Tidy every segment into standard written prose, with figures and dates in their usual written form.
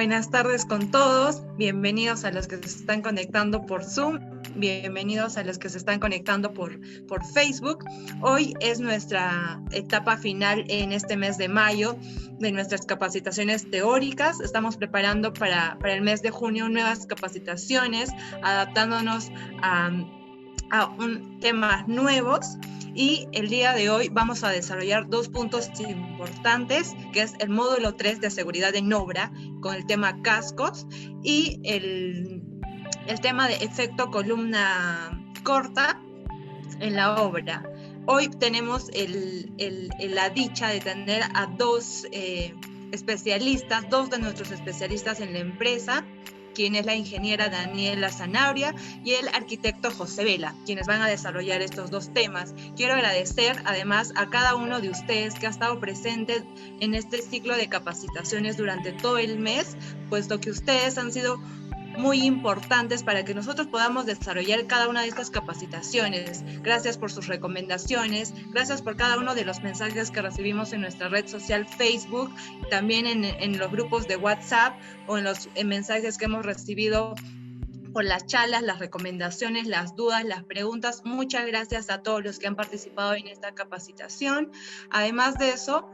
Buenas tardes con todos, bienvenidos a los que se están conectando por Zoom, bienvenidos a los que se están conectando por Facebook. Hoy es nuestra etapa final en este mes de mayo de nuestras capacitaciones teóricas. Estamos preparando para el mes de junio nuevas capacitaciones, adaptándonos a temas nuevos. Y el día de hoy vamos a desarrollar dos puntos importantes, que es el módulo 3 de seguridad en obra, con el tema cascos, y el tema de efecto columna corta en la obra. Hoy tenemos la dicha de tener a dos especialistas, dos de nuestros especialistas en la empresa, quien es la ingeniera Daniela Sanabria y el arquitecto José Vela, quienes van a desarrollar estos dos temas. Quiero agradecer además a cada uno de ustedes que ha estado presente en este ciclo de capacitaciones durante todo el mes, puesto que ustedes han sido muy importantes para que nosotros podamos desarrollar cada una de estas capacitaciones. Gracias por sus recomendaciones, gracias por cada uno de los mensajes que recibimos en nuestra red social Facebook, también en los grupos de WhatsApp o en los mensajes que hemos recibido por las charlas, las recomendaciones, las dudas, las preguntas. Muchas gracias a todos los que han participado en esta capacitación. Además de eso,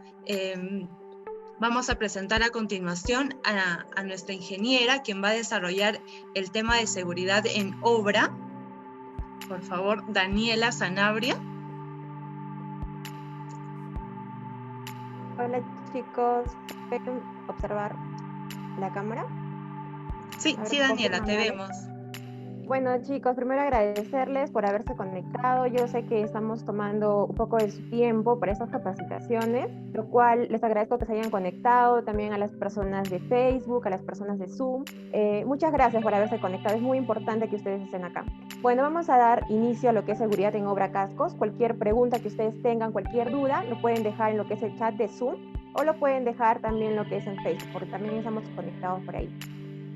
vamos a presentar a continuación a nuestra ingeniera, quien va a desarrollar el tema de seguridad en obra. Por favor, Daniela Sanabria. Hola chicos, ¿pueden observar la cámara? Sí, Daniela, te vemos. Bueno chicos, primero agradecerles por haberse conectado. Yo sé que estamos tomando un poco de su tiempo para estas capacitaciones, lo cual les agradezco que se hayan conectado, también a las personas de Facebook, a las personas de Zoom. Muchas gracias por haberse conectado, es muy importante que ustedes estén acá. Bueno, vamos a dar inicio a lo que es seguridad en obra cascos. Cualquier pregunta que ustedes tengan, cualquier duda, lo pueden dejar en lo que es el chat de Zoom o lo pueden dejar también en lo que es en Facebook, porque también estamos conectados por ahí.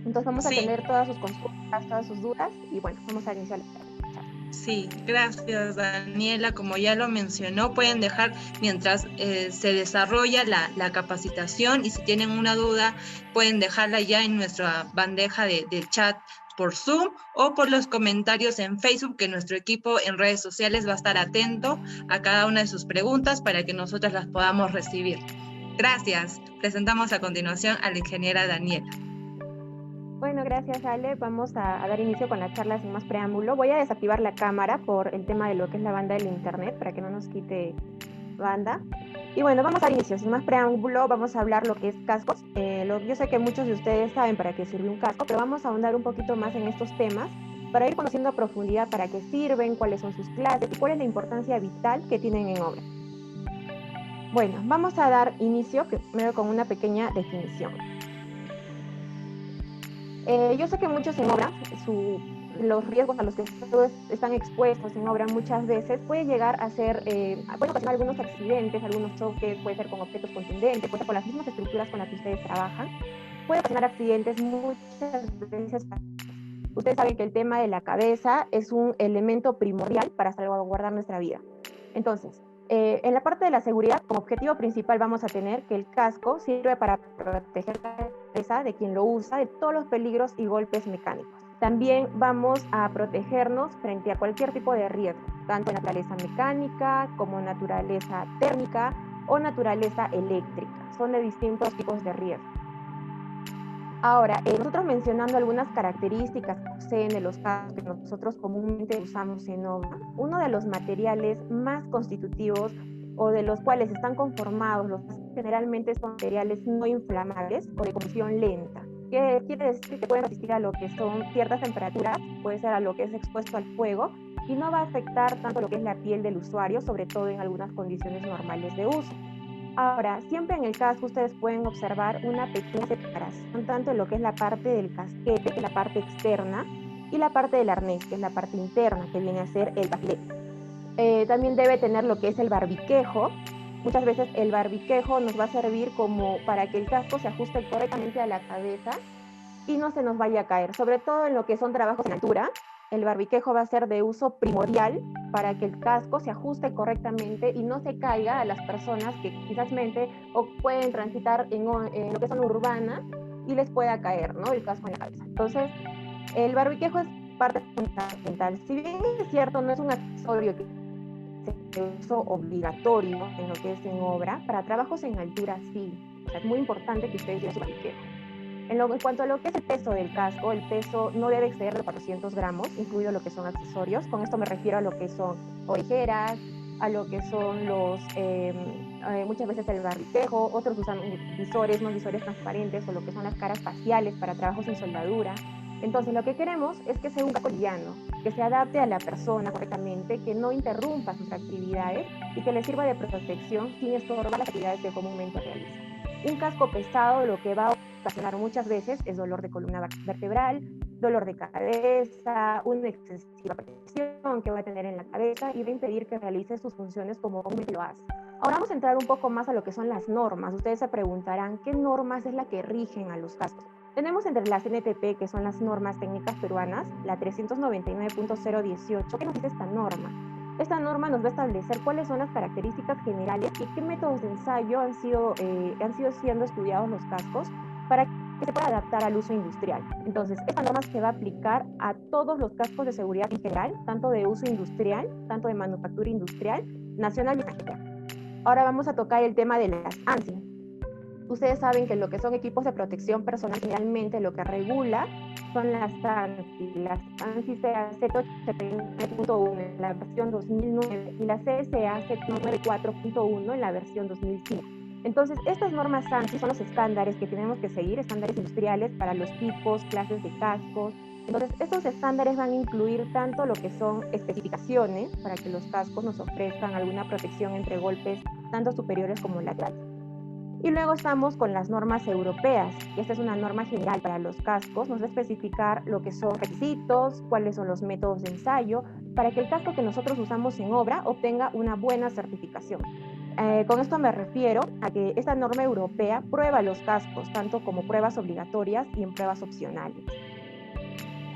Entonces vamos a tener todas sus consultas, todas sus dudas y bueno, vamos a iniciar la charla. Sí, gracias Daniela. Como ya lo mencionó, pueden dejar mientras se desarrolla la capacitación, y si tienen una duda pueden dejarla ya en nuestra bandeja de chat por Zoom o por los comentarios en Facebook, que nuestro equipo en redes sociales va a estar atento a cada una de sus preguntas para que nosotras las podamos recibir. Gracias. Presentamos a continuación a la ingeniera Daniela. Bueno, gracias Ale. Vamos a dar inicio con la charla sin más preámbulo. Voy a desactivar la cámara por el tema de lo que es la banda del internet, para que no nos quite banda. Y bueno, vamos a dar inicio. Sin más preámbulo, vamos a hablar lo que es cascos. Yo sé que muchos de ustedes saben para qué sirve un casco, pero vamos a ahondar un poquito más en estos temas para ir conociendo a profundidad para qué sirven, cuáles son sus clases y cuál es la importancia vital que tienen en obra. Bueno, vamos a dar inicio primero con una pequeña definición. Yo sé que muchos en obra, los riesgos a los que están expuestos en obra muchas veces puede llegar a ser, puede ocasionar algunos accidentes, algunos choques, puede ser con objetos contundentes, puede ser con las mismas estructuras con las que ustedes trabajan, puede ocasionar accidentes muchas veces. Ustedes saben que el tema de la cabeza es un elemento primordial para salvaguardar nuestra vida. Entonces, en la parte de la seguridad, como objetivo principal vamos a tener que el casco sirve para proteger la cabeza de quien lo usa de todos los peligros y golpes mecánicos. También vamos a protegernos frente a cualquier tipo de riesgo, tanto en naturaleza mecánica como naturaleza térmica o naturaleza eléctrica. Son de distintos tipos de riesgo. Ahora, nosotros mencionando algunas características que poseen de los cascos que nosotros comúnmente usamos en obra, uno de los materiales más constitutivos o de los cuales están conformados los cascos generalmente son materiales no inflamables o de combustión lenta. ¿Qué quiere decir? Que pueden resistir a lo que son ciertas temperaturas, puede ser a lo que es expuesto al fuego, y no va a afectar tanto lo que es la piel del usuario, sobre todo en algunas condiciones normales de uso. Ahora, siempre en el casco ustedes pueden observar una pequeña separación tanto en lo que es la parte del casquete, que es la parte externa, y la parte del arnés, que es la parte interna, que viene a ser el baflet. También debe tener lo que es el barbiquejo. Muchas veces el barbiquejo nos va a servir como para que el casco se ajuste correctamente a la cabeza y no se nos vaya a caer, sobre todo en lo que son trabajos en altura. El barbiquejo va a ser de uso primordial para que el casco se ajuste correctamente y no se caiga a las personas que quizás o pueden transitar en lo que es zona urbana y les pueda caer, ¿no?, el casco en la cabeza. Entonces, el barbiquejo es parte fundamental. Si bien es cierto, no es un accesorio que se uso obligatorio en lo que es en obra, para trabajos en altura sí. O sea, es muy importante que ustedes lleven su barbiquejo. En cuanto a lo que es el peso del casco, el peso no debe exceder de 400 gramos, incluido lo que son accesorios. Con esto me refiero a lo que son orejeras, a lo que son muchas veces el barbiquejo, otros usan visores, no visores transparentes, o lo que son las caras faciales para trabajos sin soldadura. Entonces, lo que queremos es que sea un casco liviano, que se adapte a la persona correctamente, que no interrumpa sus actividades y que le sirva de protección sin estorbar las actividades que comúnmente realiza. Un casco pesado lo que va a ocasionar muchas veces es dolor de columna vertebral, dolor de cabeza, una excesiva presión que va a tener en la cabeza y va a impedir que realice sus funciones como comúnmente lo hace. Ahora vamos a entrar un poco más a lo que son las normas. Ustedes se preguntarán, ¿qué normas es la que rigen a los cascos? Tenemos entre las NTP, que son las normas técnicas peruanas, la 399.018. ¿Qué nos dice esta norma? Esta norma nos va a establecer cuáles son las características generales y qué métodos de ensayo han sido siendo estudiados los cascos para que se pueda adaptar al uso industrial. Entonces, esta norma se va a aplicar a todos los cascos de seguridad en general, tanto de uso industrial, tanto de manufactura industrial, nacional y extranjera. Ahora vamos a tocar el tema de las ANSI. Ustedes saben que lo que son equipos de protección personal, generalmente lo que regula son las ANSI. Las ANSI CA 789.1 en la versión 2009 y la CSA 794.1 en la versión 2005. Entonces, estas normas ANSI son los estándares que tenemos que seguir, estándares industriales para los tipos, clases de cascos. Entonces, estos estándares van a incluir tanto lo que son especificaciones para que los cascos nos ofrezcan alguna protección entre golpes tanto superiores como laterales. Y luego estamos con las normas europeas, y esta es una norma general para los cascos, nos va a especificar lo que son requisitos, cuáles son los métodos de ensayo, para que el casco que nosotros usamos en obra obtenga una buena certificación. Con esto me refiero a que esta norma europea prueba los cascos, tanto como pruebas obligatorias y en pruebas opcionales.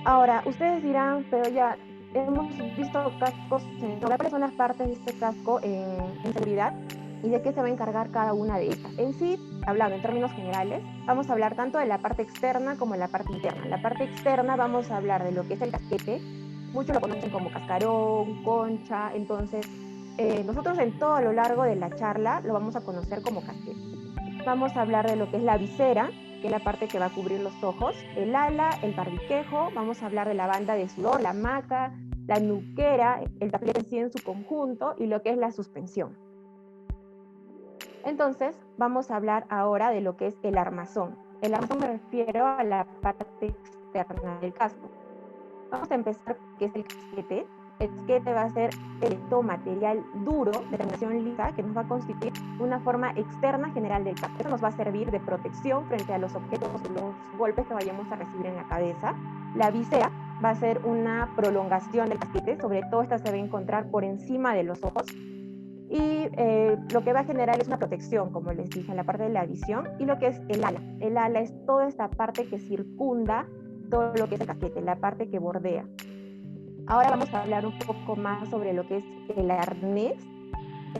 Ahora, ustedes dirán, pero ya hemos visto cascos en obra, ¿cuáles son las partes de este casco en seguridad? ¿Y de qué se va a encargar cada una de estas? En sí, hablando en términos generales, vamos a hablar tanto de la parte externa como de la parte interna. En la parte externa vamos a hablar de lo que es el casquete, muchos lo conocen como cascarón, concha, entonces nosotros en todo a lo largo de la charla lo vamos a conocer como casquete. Vamos a hablar de lo que es la visera, que es la parte que va a cubrir los ojos, el ala, el barbiquejo, vamos a hablar de la banda de sudor, la maca, la nuquera, el tafilete en sí en su conjunto y lo que es la suspensión. Entonces, vamos a hablar ahora de lo que es el armazón. El armazón me refiero a la parte externa del casco. Vamos a empezar con que es el casquete. El casquete va a ser material duro, de terminación lisa, que nos va a constituir una forma externa general del casco. Esto nos va a servir de protección frente a los objetos, los golpes que vayamos a recibir en la cabeza. La visera va a ser una prolongación del casquete, sobre todo esta se va a encontrar por encima de los ojos. Y lo que va a generar es una protección, como les dije, en la parte de la visión, y lo que es el ala. El ala es toda esta parte que circunda todo lo que es el casquete, la parte que bordea. Ahora vamos a hablar un poco más sobre lo que es el arnés.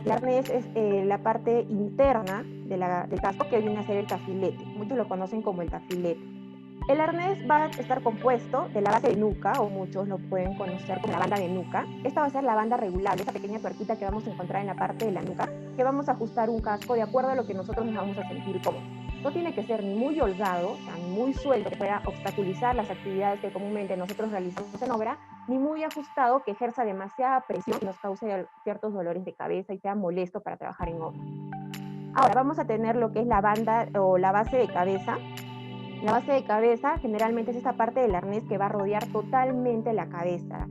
El arnés es la parte interna del casco, que viene a ser el tafilete. Muchos lo conocen como el tafilete. El arnés va a estar compuesto de la base de nuca, o muchos lo pueden conocer como la banda de nuca. Esta va a ser la banda regulable, esa pequeña tuerquita que vamos a encontrar en la parte de la nuca, que vamos a ajustar un casco de acuerdo a lo que nosotros nos vamos a sentir cómodos. No tiene que ser ni muy holgado, o sea, ni muy suelto, que pueda obstaculizar las actividades que comúnmente nosotros realizamos en obra, ni muy ajustado, que ejerza demasiada presión y nos cause ciertos dolores de cabeza y sea molesto para trabajar en obra. Ahora vamos a tener lo que es la banda o la base de cabeza. La base de cabeza generalmente es esta parte del arnés que va a rodear totalmente la cabeza.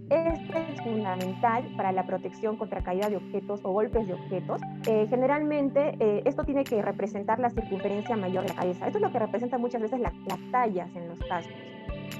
Este es fundamental para la protección contra caída de objetos o golpes de objetos. Generalmente esto tiene que representar la circunferencia mayor de la cabeza. Esto es lo que representa muchas veces las tallas en los cascos.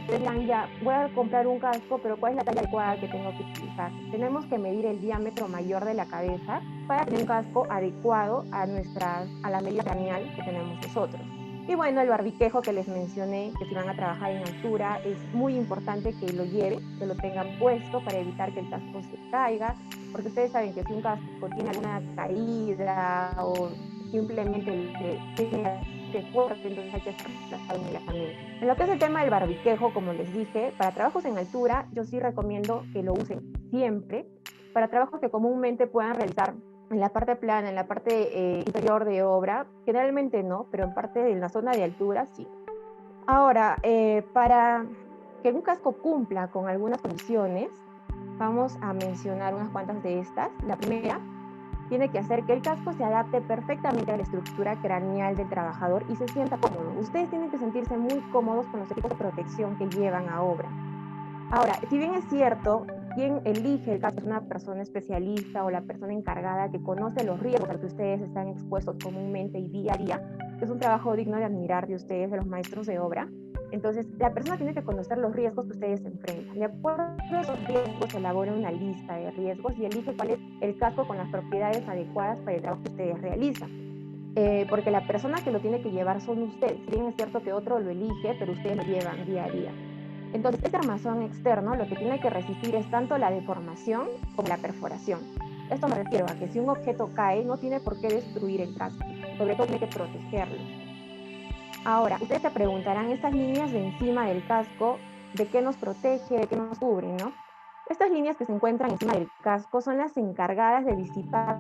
Dirán, ya, voy a comprar un casco, pero ¿cuál es la talla adecuada que tengo que utilizar? Tenemos que medir el diámetro mayor de la cabeza para tener un casco adecuado a la medida craneal que tenemos nosotros. Y bueno, el barbiquejo que les mencioné, que si van a trabajar en altura, es muy importante que lo lleven, que lo tengan puesto para evitar que el casco se caiga, porque ustedes saben que si un casco tiene alguna caída o simplemente tiene choque fuerte, entonces hay que ser reemplazado inmediatamente. En lo que es el tema del barbiquejo, como les dije, para trabajos en altura, yo sí recomiendo que lo usen siempre. Para trabajos que comúnmente puedan realizar en la parte plana, en la parte inferior de obra, generalmente no, pero en parte de la zona de altura sí. Ahora, para que un casco cumpla con algunas condiciones, vamos a mencionar unas cuantas de estas. La primera, tiene que hacer que el casco se adapte perfectamente a la estructura craneal del trabajador y se sienta cómodo. Ustedes tienen que sentirse muy cómodos con los equipos de protección que llevan a obra. Ahora, si bien es cierto, quien elige el casco es una persona especialista o la persona encargada que conoce los riesgos a los que ustedes están expuestos comúnmente y día a día, es un trabajo digno de admirar de ustedes, de los maestros de obra. Entonces, la persona tiene que conocer los riesgos que ustedes se enfrentan. De acuerdo a esos riesgos, elabora una lista de riesgos y elige cuál es el casco con las propiedades adecuadas para el trabajo que ustedes realizan. Porque la persona que lo tiene que llevar son ustedes. Si bien es cierto que otro lo elige, pero ustedes lo llevan día a día. Entonces, este armazón externo lo que tiene que resistir es tanto la deformación como la perforación. Esto me refiero a que si un objeto cae, no tiene por qué destruir el casco, sobre todo tiene que protegerlo. Ahora, ustedes se preguntarán, estas líneas de encima del casco, ¿de qué nos protege, de qué nos cubre, no? Estas líneas que se encuentran encima del casco son las encargadas de disipar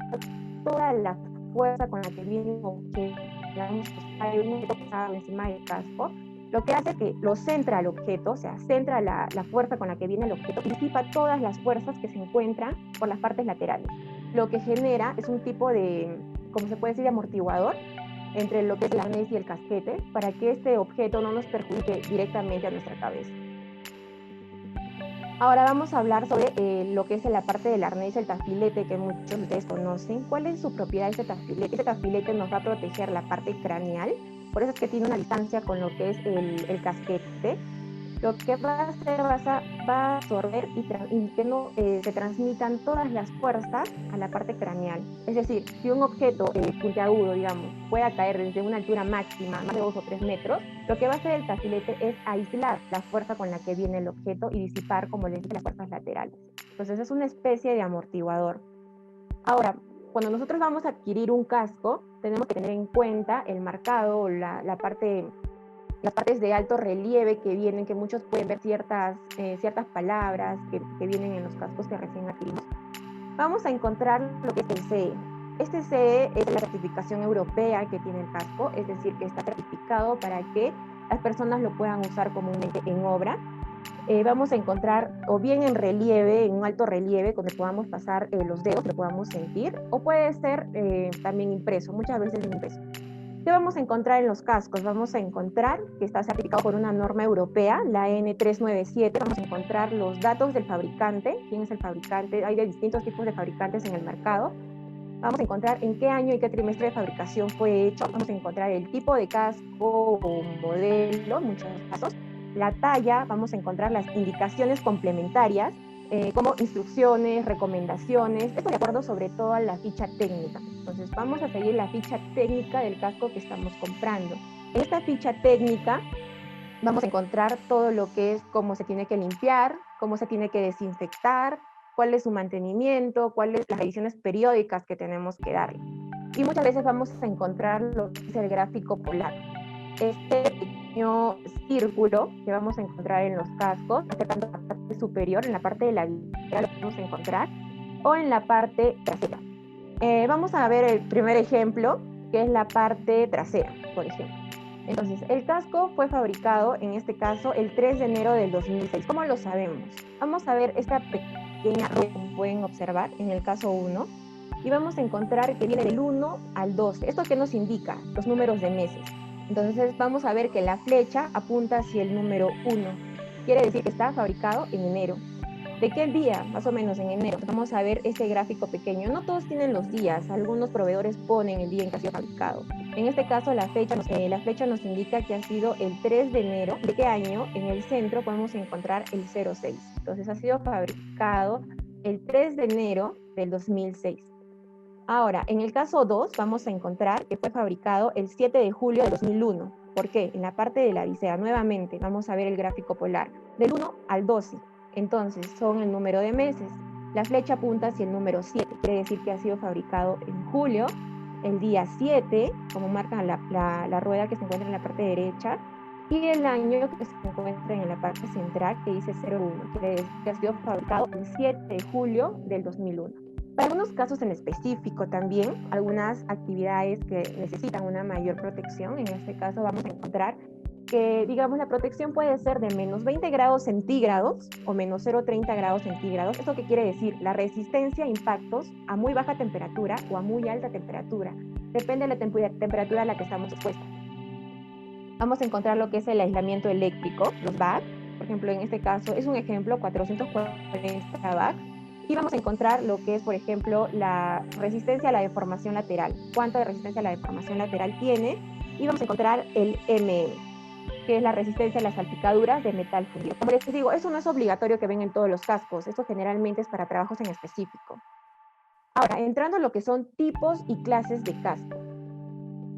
toda la fuerza con la que viene un objeto. Digamos, hay un objeto pesado encima del casco, lo que hace que lo centra al objeto, o sea, centra la fuerza con la que viene el objeto y disipa todas las fuerzas que se encuentran por las partes laterales. Lo que genera es un tipo de, como se puede decir, de amortiguador entre lo que es el arnés y el casquete para que este objeto no nos perjudique directamente a nuestra cabeza. Ahora vamos a hablar sobre lo que es la parte del arnés, el tafilete, que muchos de ustedes conocen. ¿Cuál es su propiedad de este tafilete? Este tafilete nos va a proteger la parte craneal, por eso es que tiene una distancia con lo que es el casquete. Lo que va a hacer va a absorber y que no se transmitan todas las fuerzas a la parte craneal. Es decir, si un objeto puntiagudo, digamos, pueda caer desde una altura máxima, más de 2 o 3 metros, lo que va a hacer el tafilete es aislar la fuerza con la que viene el objeto y disipar, como les dije, las fuerzas laterales. Entonces es una especie de amortiguador. Ahora, cuando nosotros vamos a adquirir un casco, tenemos que tener en cuenta el marcado, las partes de alto relieve que vienen, que muchos pueden ver ciertas palabras que vienen en los cascos que recién adquirimos. Vamos a encontrar lo que es el CE. Este CE es la certificación europea que tiene el casco, es decir, que está certificado para que las personas lo puedan usar comúnmente en obra. Vamos a encontrar o bien en relieve, en un alto relieve, donde podamos pasar los dedos, lo podamos sentir, o puede ser también impreso, muchas veces impreso. ¿Qué vamos a encontrar en los cascos? Vamos a encontrar que está certificado por una norma europea, la N397. Vamos a encontrar los datos del fabricante, quién es el fabricante. Hay de distintos tipos de fabricantes en el mercado. Vamos a encontrar en qué año y qué trimestre de fabricación fue hecho. Vamos a encontrar el tipo de casco o modelo, en muchos casos. La talla, vamos a encontrar las indicaciones complementarias, como instrucciones, recomendaciones, esto de acuerdo sobre todo a la ficha técnica. Entonces vamos a seguir la ficha técnica del casco que estamos comprando. En esta ficha técnica vamos a encontrar todo lo que es cómo se tiene que limpiar, cómo se tiene que desinfectar, cuál es su mantenimiento, cuáles las revisiones periódicas que tenemos que darle. Y muchas veces vamos a encontrar lo que es el gráfico polar. Este pequeño círculo que vamos a encontrar en los cascos, tanto en la parte superior, en la parte de la visera lo podemos encontrar, o en la parte trasera. Vamos a ver el primer ejemplo, que es la parte trasera, por ejemplo. Entonces, el casco fue fabricado, en este caso, el 3 de enero del 2006. ¿Cómo lo sabemos? Vamos a ver esta pequeña rueda, como pueden observar, en el caso 1, y vamos a encontrar que viene del 1 al 12. ¿Esto qué nos indica? Los números de meses. Entonces vamos a ver que la flecha apunta hacia el número 1. Quiere decir que está fabricado en enero. ¿De qué día? Más o menos en enero. Vamos a ver ese gráfico pequeño. No todos tienen los días. Algunos proveedores ponen el día en que ha sido fabricado. En este caso la flecha nos indica que ha sido el 3 de enero. ¿De qué año? En el centro podemos encontrar el 06. Entonces ha sido fabricado el 3 de enero del 2006. Ahora, en el caso 2, vamos a encontrar que fue fabricado el 7 de julio de 2001. ¿Por qué? En la parte de la visera, nuevamente, vamos a ver el gráfico polar, del 1 al 12. Entonces, son el número de meses. La flecha apunta hacia el número 7, quiere decir que ha sido fabricado en julio el día 7, como marcan la rueda que se encuentra en la parte derecha, y el año que se encuentra en la parte central, que dice 01, quiere decir que ha sido fabricado el 7 de julio del 2001. Para algunos casos en específico también, algunas actividades que necesitan una mayor protección, en este caso vamos a encontrar que, digamos, la protección puede ser de menos 20 grados centígrados o menos 0,30 grados centígrados. ¿Esto qué quiere decir? La resistencia a impactos a muy baja temperatura o a muy alta temperatura. Depende de la temperatura a la que estamos expuestos. Vamos a encontrar lo que es el aislamiento eléctrico, los BAC. Por ejemplo, en este caso es un ejemplo 440 BAC. Y vamos a encontrar lo que es, por ejemplo, la resistencia a la deformación lateral. ¿Cuánto de resistencia a la deformación lateral tiene? Y vamos a encontrar el MM, que es la resistencia a las salpicaduras de metal fundido. Como les digo, eso no es obligatorio que venga en todos los cascos, esto generalmente es para trabajos en específico. Ahora, entrando a lo que son tipos y clases de casco.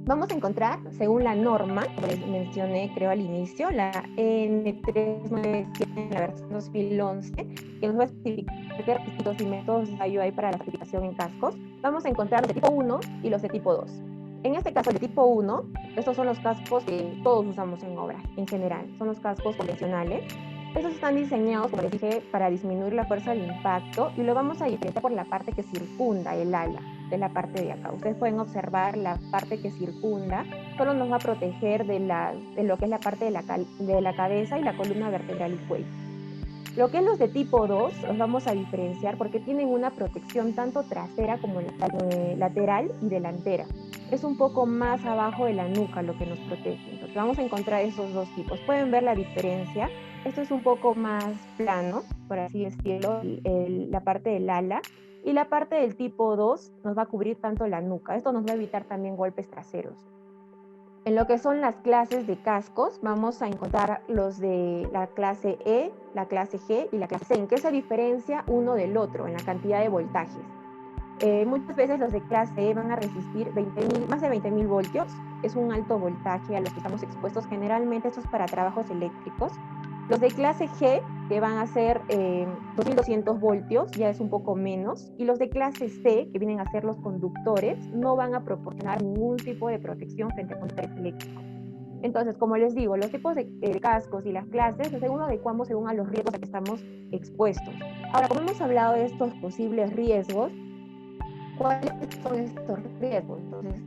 Vamos a encontrar, según la norma, como les mencioné creo al inicio, la N397 en la versión 2011, que nos va a especificar qué requisitos y métodos hay para la certificación en cascos. Vamos a encontrar los de tipo 1 y los de tipo 2. En este caso, el de tipo 1, estos son los cascos que todos usamos en obra, en general. Son los cascos convencionales. Estos están diseñados, como les dije, para disminuir la fuerza del impacto y lo vamos a diferenciar por la parte que circunda el ala, de la parte de acá. Ustedes pueden observar la parte que circunda, solo nos va a proteger de lo que es la parte de la cabeza y la columna vertebral y cuello. Lo que es los de tipo 2 los vamos a diferenciar porque tienen una protección tanto trasera como lateral y delantera. Es un poco más abajo de la nuca lo que nos protege. Entonces vamos a encontrar esos dos tipos. Pueden ver la diferencia. Esto es un poco más plano, por así decirlo, la parte del ala. Y la parte del tipo 2 nos va a cubrir tanto la nuca. Esto nos va a evitar también golpes traseros. En lo que son las clases de cascos, vamos a encontrar los de la clase E, la clase G y la clase C. ¿En qué se diferencia uno del otro? En la cantidad de voltajes. Muchas veces los de clase E van a resistir más de 20.000 voltios. Es un alto voltaje a los que estamos expuestos. Generalmente esto es para trabajos eléctricos. Los de clase G, que van a ser 2.200 voltios, ya es un poco menos. Y los de clase C, que vienen a ser los conductores, no van a proporcionar ningún tipo de protección frente a conductores eléctricos. Entonces, como les digo, los tipos de cascos y las clases, según lo adecuamos según a los riesgos a que estamos expuestos. Ahora, como hemos hablado de estos posibles riesgos, ¿cuáles son estos riesgos? Entonces,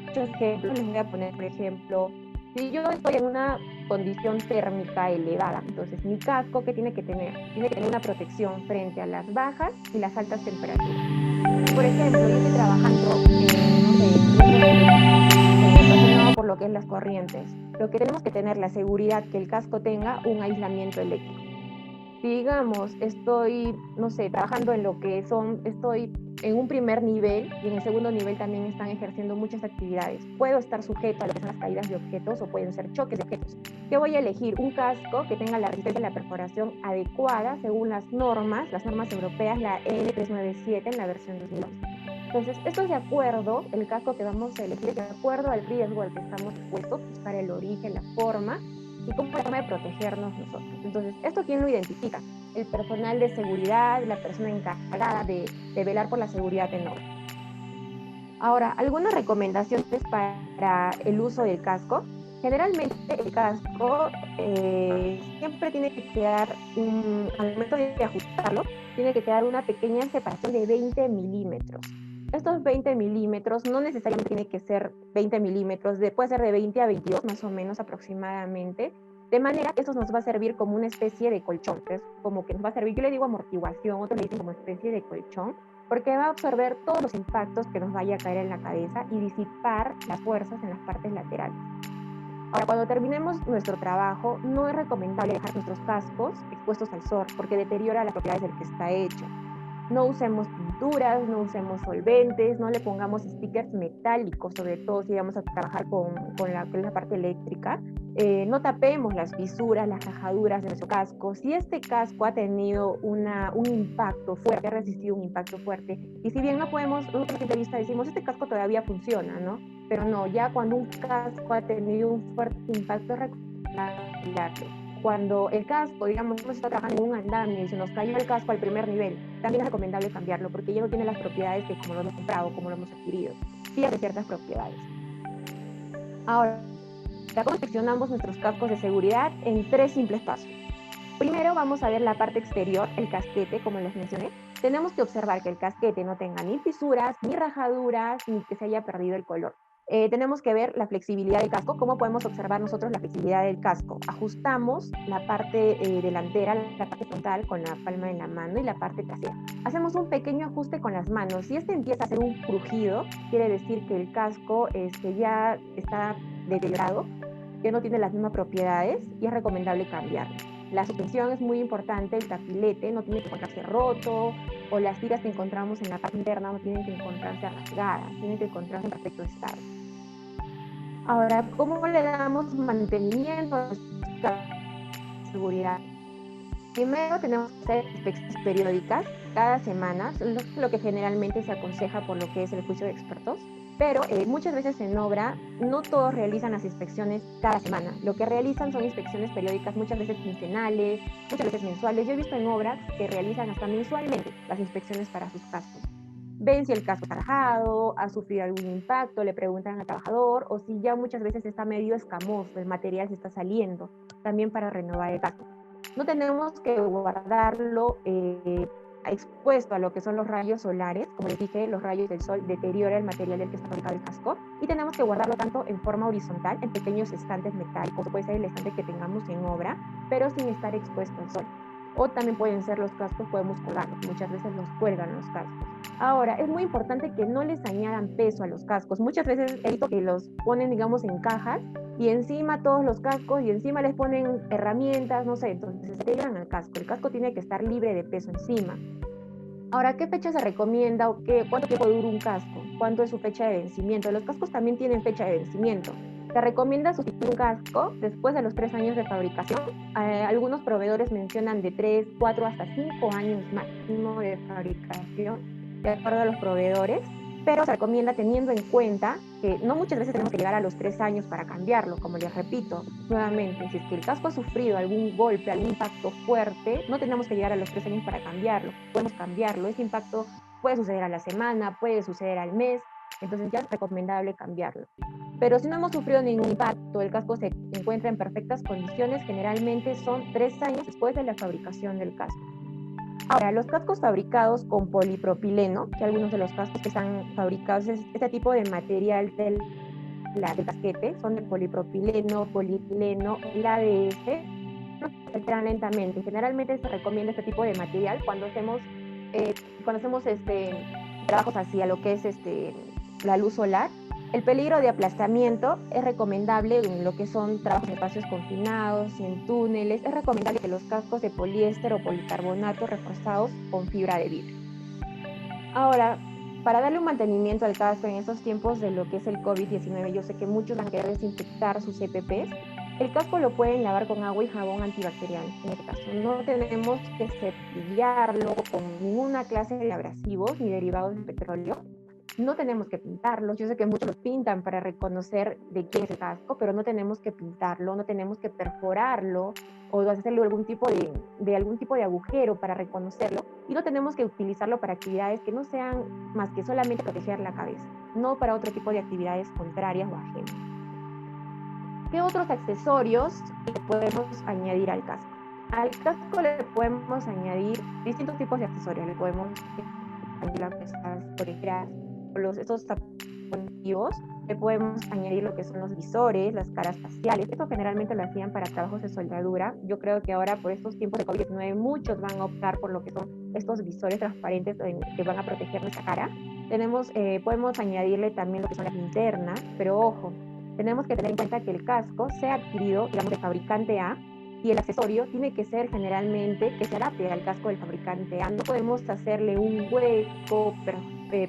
muchos ejemplos, les voy a poner, por ejemplo, si yo estoy en una condición térmica elevada, entonces mi casco, ¿qué tiene que tener? Tiene que tener una protección frente a las bajas y las altas temperaturas. Por ejemplo, yo estoy trabajando relacionado por lo que es las corrientes. Lo que tenemos que tener la seguridad que el casco tenga un aislamiento eléctrico. Si digamos, estoy, no sé, trabajando en lo que estoy en un primer nivel y en el segundo nivel también están ejerciendo muchas actividades. Puedo estar sujeto a lo que son las caídas de objetos o pueden ser choques de objetos. ¿Qué voy a elegir? Un casco que tenga la resistencia de la perforación adecuada según las normas europeas, la N397 en la versión 2011. Entonces, esto es de acuerdo, el casco que vamos a elegir, de acuerdo al riesgo al que estamos expuestos, buscar el origen, la forma, y cómo es la forma de protegernos nosotros. Entonces, ¿esto quién lo identifica? El personal de seguridad, la persona encargada de velar por la seguridad en obra. Ahora, algunas recomendaciones para el uso del casco. Generalmente el casco siempre tiene que quedar, al momento de ajustarlo, tiene que quedar una pequeña separación de 20 milímetros. Estos 20 milímetros no necesariamente tiene que ser 20 milímetros, puede ser de 20 a 22 más o menos aproximadamente, de manera que esto nos va a servir como una especie de colchón, es como que nos va a servir, yo le digo amortiguación, otros le dicen como especie de colchón, porque va a absorber todos los impactos que nos vaya a caer en la cabeza y disipar las fuerzas en las partes laterales. Ahora, cuando terminemos nuestro trabajo, no es recomendable dejar nuestros cascos expuestos al sol, porque deteriora las propiedades del que está hecho. No usemos pinturas, no usemos solventes, no le pongamos stickers metálicos, sobre todo si vamos a trabajar con la parte eléctrica. No tapemos las fisuras, las rajaduras de nuestro casco. Si este casco ha tenido un impacto fuerte, ha resistido un impacto fuerte, y si bien no podemos, nosotros de vista decimos, este casco todavía funciona, ¿no? Pero no, ya cuando un casco ha tenido un fuerte impacto, es recomendable tirarlo. cuando el casco, digamos, hemos estado trabajando en un andamio y se nos cayó el casco al primer nivel, también es recomendable cambiarlo porque ya no tiene las propiedades que como lo hemos comprado, como lo hemos adquirido. Pierde ciertas propiedades. Ahora, ¿cómo inspeccionamos nuestros cascos de seguridad? En 3 simples pasos. Primero vamos a ver la parte exterior, el casquete, como les mencioné. Tenemos que observar que el casquete no tenga ni fisuras, ni rajaduras, ni que se haya perdido el color. Tenemos que ver la flexibilidad del casco. ¿Cómo podemos observar nosotros la flexibilidad del casco? Ajustamos la parte delantera, la parte frontal con la palma de la mano y la parte trasera. Hacemos un pequeño ajuste con las manos. Si este empieza a hacer un crujido, quiere decir que el casco ya está deteriorado, que no tiene las mismas propiedades y es recomendable cambiarlo. La suspensión es muy importante, el tapilete no tiene que encontrarse roto, o las tiras que encontramos en la parte interna no tienen que encontrarse rasgadas, tienen que encontrarse en perfecto estado. Ahora, ¿cómo le damos mantenimiento a nuestra seguridad? Primero tenemos que hacer inspecciones periódicas cada semana, lo que generalmente se aconseja por lo que es el juicio de expertos, pero muchas veces en obra no todos realizan las inspecciones cada semana. Lo que realizan son inspecciones periódicas, muchas veces quincenales, muchas veces mensuales. Yo he visto en obras que realizan hasta mensualmente las inspecciones para sus cascos. Ven si el casco está rajado, ha sufrido algún impacto, le preguntan al trabajador, o si ya muchas veces está medio escamoso, el material se está saliendo, también para renovar el casco. No tenemos que guardarlo expuesto a lo que son los rayos solares. Como les dije, los rayos del sol deterioran el material del que está fabricado el casco, y tenemos que guardarlo tanto en forma horizontal, en pequeños estantes metálicos, puede ser el estante que tengamos en obra, pero sin estar expuesto al sol. O también pueden ser los cascos, podemos colgarlos, muchas veces los cuelgan los cascos. Ahora, es muy importante que no les añadan peso a los cascos. Muchas veces he visto que los ponen, digamos, en cajas y encima todos los cascos y encima les ponen herramientas, no sé, entonces se pegan al casco. El casco tiene que estar libre de peso encima. Ahora, ¿qué fecha se recomienda o cuánto tiempo dura un casco? ¿Cuánto es su fecha de vencimiento? Los cascos también tienen fecha de vencimiento. Se recomienda sustituir un casco después de los 3 años de fabricación. Algunos proveedores mencionan de 3, 4 hasta 5 años máximo de fabricación, de acuerdo a los proveedores, pero se recomienda teniendo en cuenta que no muchas veces tenemos que llegar a los 3 años para cambiarlo. Como les repito nuevamente, si es que el casco ha sufrido algún golpe, algún impacto fuerte, no tenemos que llegar a los 3 años para cambiarlo. Podemos cambiarlo. Este impacto puede suceder a la semana, puede suceder al mes, entonces ya es recomendable cambiarlo. Pero si no hemos sufrido ningún impacto, el casco se encuentra en perfectas condiciones, generalmente son 3 años después de la fabricación del casco. Ahora, los cascos fabricados con polipropileno, que algunos de los cascos que están fabricados es este tipo de material del casquete, son de polipropileno, polietileno, el ABS, no se alteran lentamente. Generalmente se recomienda este tipo de material cuando hacemos trabajos hacia lo que es la luz solar. El peligro de aplastamiento es recomendable en lo que son trabajos en espacios confinados, en túneles. Es recomendable que los cascos de poliéster o policarbonato reforzados con fibra de vidrio. Ahora, para darle un mantenimiento al casco en estos tiempos de lo que es el COVID-19, yo sé que muchos van a querer desinfectar sus EPPs. El casco lo pueden lavar con agua y jabón antibacterial. En este caso, no tenemos que cepillarlo con ninguna clase de abrasivos ni derivados de petróleo. No tenemos que pintarlos. Yo sé que muchos lo pintan para reconocer de quién es el casco, pero no tenemos que pintarlo, no tenemos que perforarlo o hacerle algún tipo de agujero para reconocerlo, y no tenemos que utilizarlo para actividades que no sean más que solamente proteger la cabeza, no para otro tipo de actividades contrarias o ajenas. ¿Qué otros accesorios le podemos añadir al casco? Al casco le podemos añadir distintos tipos de accesorios. Le podemos añadir las orejeras, estos tapones, le podemos añadir lo que son los visores, las caras faciales. Esto generalmente lo hacían para trabajos de soldadura. Yo creo que ahora, por estos tiempos de COVID-19, muchos van a optar por lo que son estos visores transparentes que van a proteger nuestra cara. Podemos añadirle también lo que son las linternas, pero ojo, tenemos que tener en cuenta que el casco se ha adquirido, digamos, de fabricante A, y el accesorio tiene que ser generalmente que se adapte al casco del fabricante A. No podemos hacerle un hueco,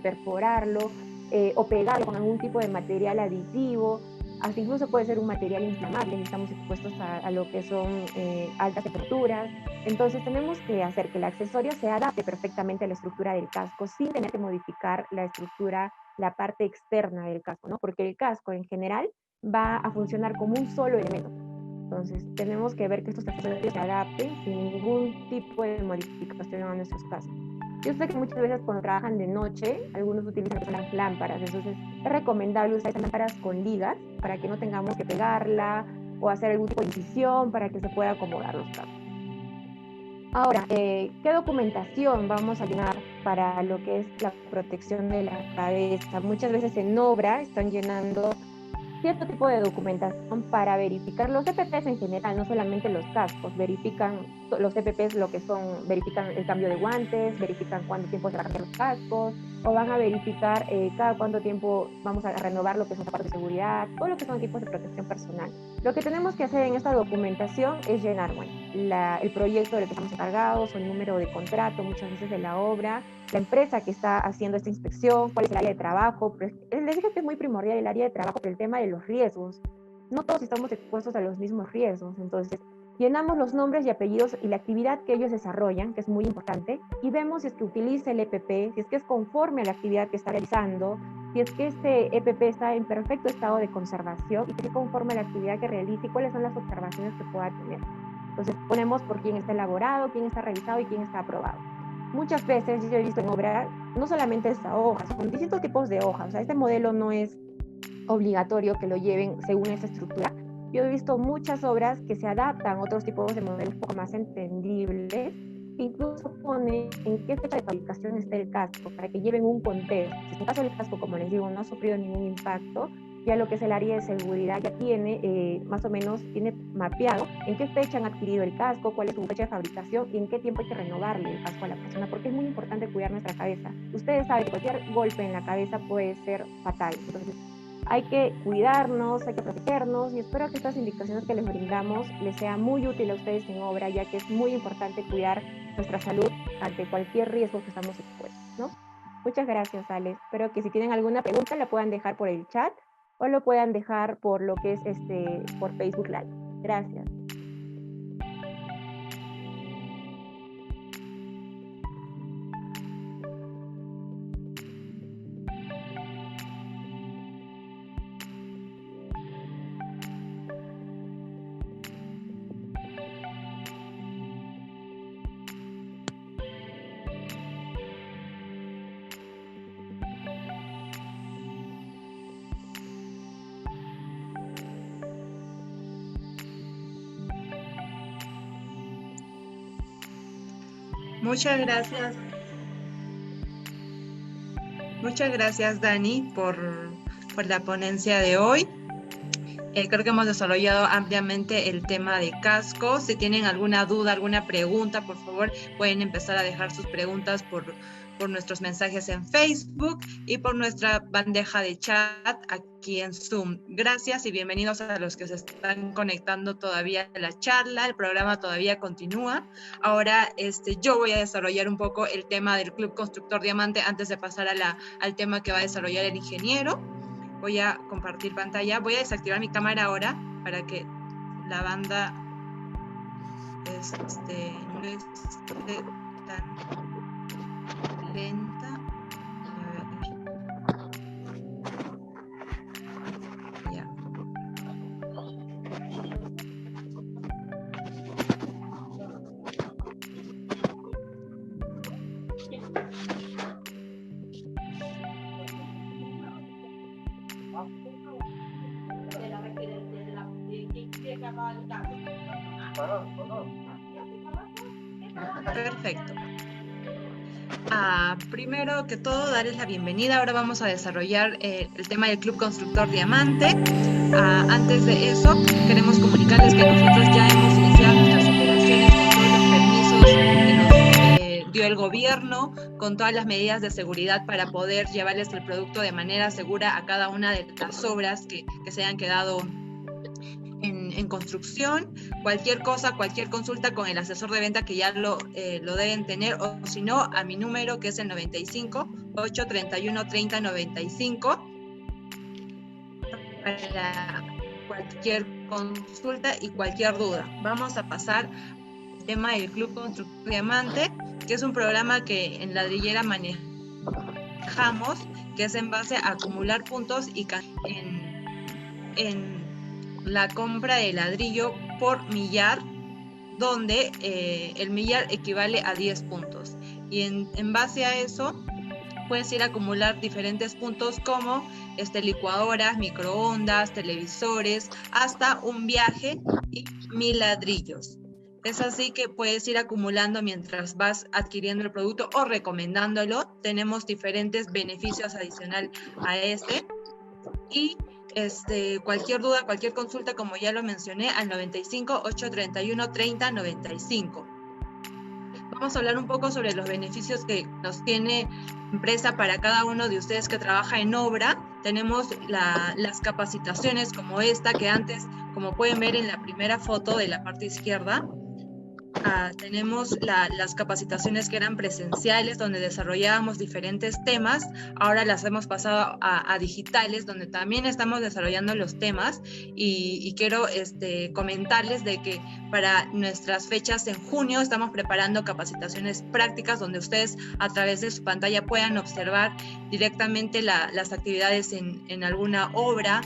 perforarlo o pegarlo con algún tipo de material aditivo. Hasta incluso puede ser un material inflamable si estamos expuestos a lo que son altas temperaturas. Entonces tenemos que hacer que el accesorio se adapte perfectamente a la estructura del casco sin tener que modificar la estructura, la parte externa del casco, ¿no? Porque el casco en general va a funcionar como un solo elemento. Entonces, tenemos que ver que estos accesorios se adapten sin ningún tipo de modificación a nuestros cascos. Yo sé que muchas veces cuando trabajan de noche, algunos utilizan las lámparas, entonces es recomendable usar estas lámparas con ligas para que no tengamos que pegarla o hacer algún tipo de incisión para que se pueda acomodar los cascos. Ahora, ¿qué documentación vamos a llenar para lo que es la protección de la cabeza? Muchas veces en obra están llenando cierto tipo de documentación para verificar los EPPs en general, no solamente los cascos, verifican los EPPs lo que son, verifican el cambio de guantes, verifican cuánto tiempo se van a cambiar los cascos, o van a verificar cada cuánto tiempo vamos a renovar lo que son zapatos de seguridad, todo lo que son equipos de protección personal. Lo que tenemos que hacer en esta documentación es llenar, bueno, el proyecto del que estamos encargados, o el número de contrato, muchas veces de la obra, la empresa que está haciendo esta inspección, cuál es el área de trabajo. Les dije que es muy primordial el área de trabajo por el tema de los riesgos. No todos estamos expuestos a los mismos riesgos, entonces llenamos los nombres y apellidos y la actividad que ellos desarrollan, que es muy importante, y vemos si es que utiliza el EPP, si es que es conforme a la actividad que está realizando, si es que este EPP está en perfecto estado de conservación y que es conforme a la actividad que realiza y cuáles son las observaciones que pueda tener. Entonces ponemos por quién está elaborado, quién está revisado y quién está aprobado. Muchas veces yo he visto en obra, no solamente esta hoja, son distintos tipos de hojas. O sea, este modelo no es obligatorio que lo lleven según esa estructura. Yo he visto muchas obras que se adaptan a otros tipos de modelos un poco más entendibles, que incluso ponen en qué fecha de fabricación está el casco, para que lleven un contexto. Si en caso del casco, como les digo, no ha sufrido ningún impacto, ya lo que es el área de seguridad ya tiene, más o menos, tiene mapeado en qué fecha han adquirido el casco, cuál es su fecha de fabricación y en qué tiempo hay que renovarle el casco a la persona, porque es muy importante cuidar nuestra cabeza. Ustedes saben que cualquier golpe en la cabeza puede ser fatal, entonces hay que cuidarnos, hay que protegernos y espero que estas indicaciones que les brindamos les sea muy útil a ustedes en obra, ya que es muy importante cuidar nuestra salud ante cualquier riesgo que estamos expuestos, ¿no? Muchas gracias, Ale. Espero que si tienen alguna pregunta la puedan dejar por el chat o lo puedan dejar por lo que es por Facebook Live. Gracias. Muchas gracias. Muchas gracias, Dani, por la ponencia de hoy. Creo que hemos desarrollado ampliamente el tema de casco. Si tienen alguna duda, alguna pregunta, por favor, pueden empezar a dejar sus preguntas por nuestros mensajes en Facebook y por nuestra bandeja de chat aquí en Zoom. Gracias y bienvenidos a los que se están conectando todavía a la charla. El programa todavía continúa. Ahora yo voy a desarrollar un poco el tema del Club Constructor Diamante antes de pasar al tema que va a desarrollar el ingeniero. Voy a compartir pantalla. Voy a desactivar mi cámara ahora para que la banda no esté tan lenta. Ya. Perfecto. Primero que todo, darles la bienvenida. Ahora vamos a desarrollar el tema del Club Constructor Diamante. Antes de eso, queremos comunicarles que nosotros ya hemos iniciado nuestras operaciones con todos los permisos que nos dio el gobierno, con todas las medidas de seguridad para poder llevarles el producto de manera segura a cada una de las obras que se hayan quedado en construcción. Cualquier cosa, cualquier consulta con el asesor de venta que ya lo deben tener, o si no, a mi número que es el 95 831 30 95 para cualquier consulta y cualquier duda. Vamos a pasar al tema del Club Constructor Diamante, que es un programa que en Ladrillera manejamos, que es en base a acumular puntos y en la compra de ladrillo por millar, donde el millar equivale a 10 puntos. Y en base a eso, puedes ir a acumular diferentes puntos como licuadoras, microondas, televisores, hasta un viaje y 1000 ladrillos. Es así que puedes ir acumulando mientras vas adquiriendo el producto o recomendándolo. Tenemos diferentes beneficios adicional a y cualquier duda, cualquier consulta, como ya lo mencioné, al 95 831 30 95. Vamos a hablar un poco sobre los beneficios que nos tiene empresa para cada uno de ustedes que trabaja en obra. Tenemos las capacitaciones como esta, que antes, como pueden ver en la primera foto de la parte izquierda, tenemos las capacitaciones que eran presenciales, donde desarrollábamos diferentes temas. Ahora las hemos pasado a digitales, donde también estamos desarrollando los temas, y quiero comentarles de que para nuestras fechas en junio estamos preparando capacitaciones prácticas, donde ustedes a través de su pantalla puedan observar directamente las actividades en alguna obra.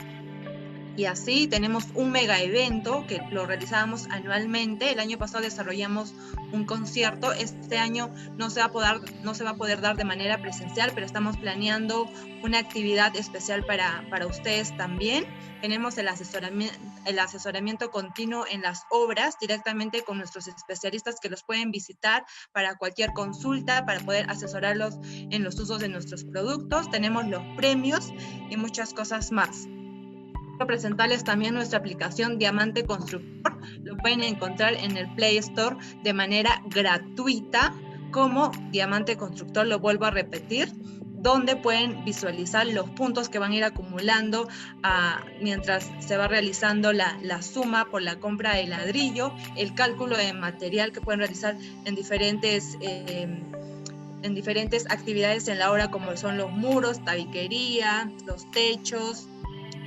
Y así tenemos un mega evento que lo realizábamos anualmente. El año pasado desarrollamos un concierto. Este año no se va a poder dar de manera presencial, pero estamos planeando una actividad especial para ustedes también. Tenemos el asesoramiento continuo en las obras, directamente con nuestros especialistas que los pueden visitar para cualquier consulta, para poder asesorarlos en los usos de nuestros productos. Tenemos los premios y muchas cosas más. Quiero presentarles también nuestra aplicación Diamante Constructor. Lo pueden encontrar en el Play Store de manera gratuita como Diamante Constructor, lo vuelvo a repetir, donde pueden visualizar los puntos que van a ir acumulando mientras se va realizando la suma por la compra de ladrillo, el cálculo de material que pueden realizar en diferentes actividades en la obra, como son los muros, tabiquería, los techos,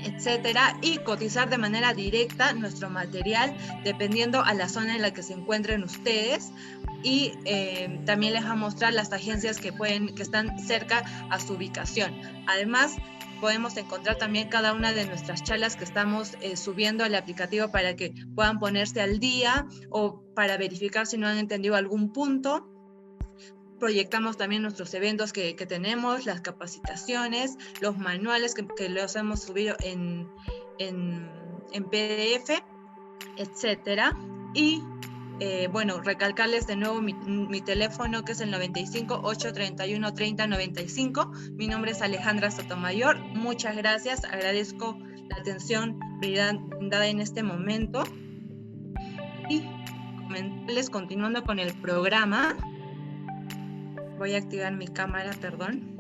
etcétera, y cotizar de manera directa nuestro material dependiendo a la zona en la que se encuentren ustedes. Y también les voy a mostrar las agencias que están cerca a su ubicación. Además, podemos encontrar también cada una de nuestras charlas que estamos subiendo al aplicativo para que puedan ponerse al día o para verificar si no han entendido algún punto. Proyectamos también nuestros eventos que tenemos, las capacitaciones, los manuales que los hemos subido en PDF, etcétera. Y bueno, recalcarles de nuevo mi teléfono, que es el 95 831 30 95. Mi nombre es Alejandra Sotomayor. Muchas gracias, agradezco la atención brindada en este momento. Y comentarles, continuando con el programa, voy a activar mi cámara, perdón.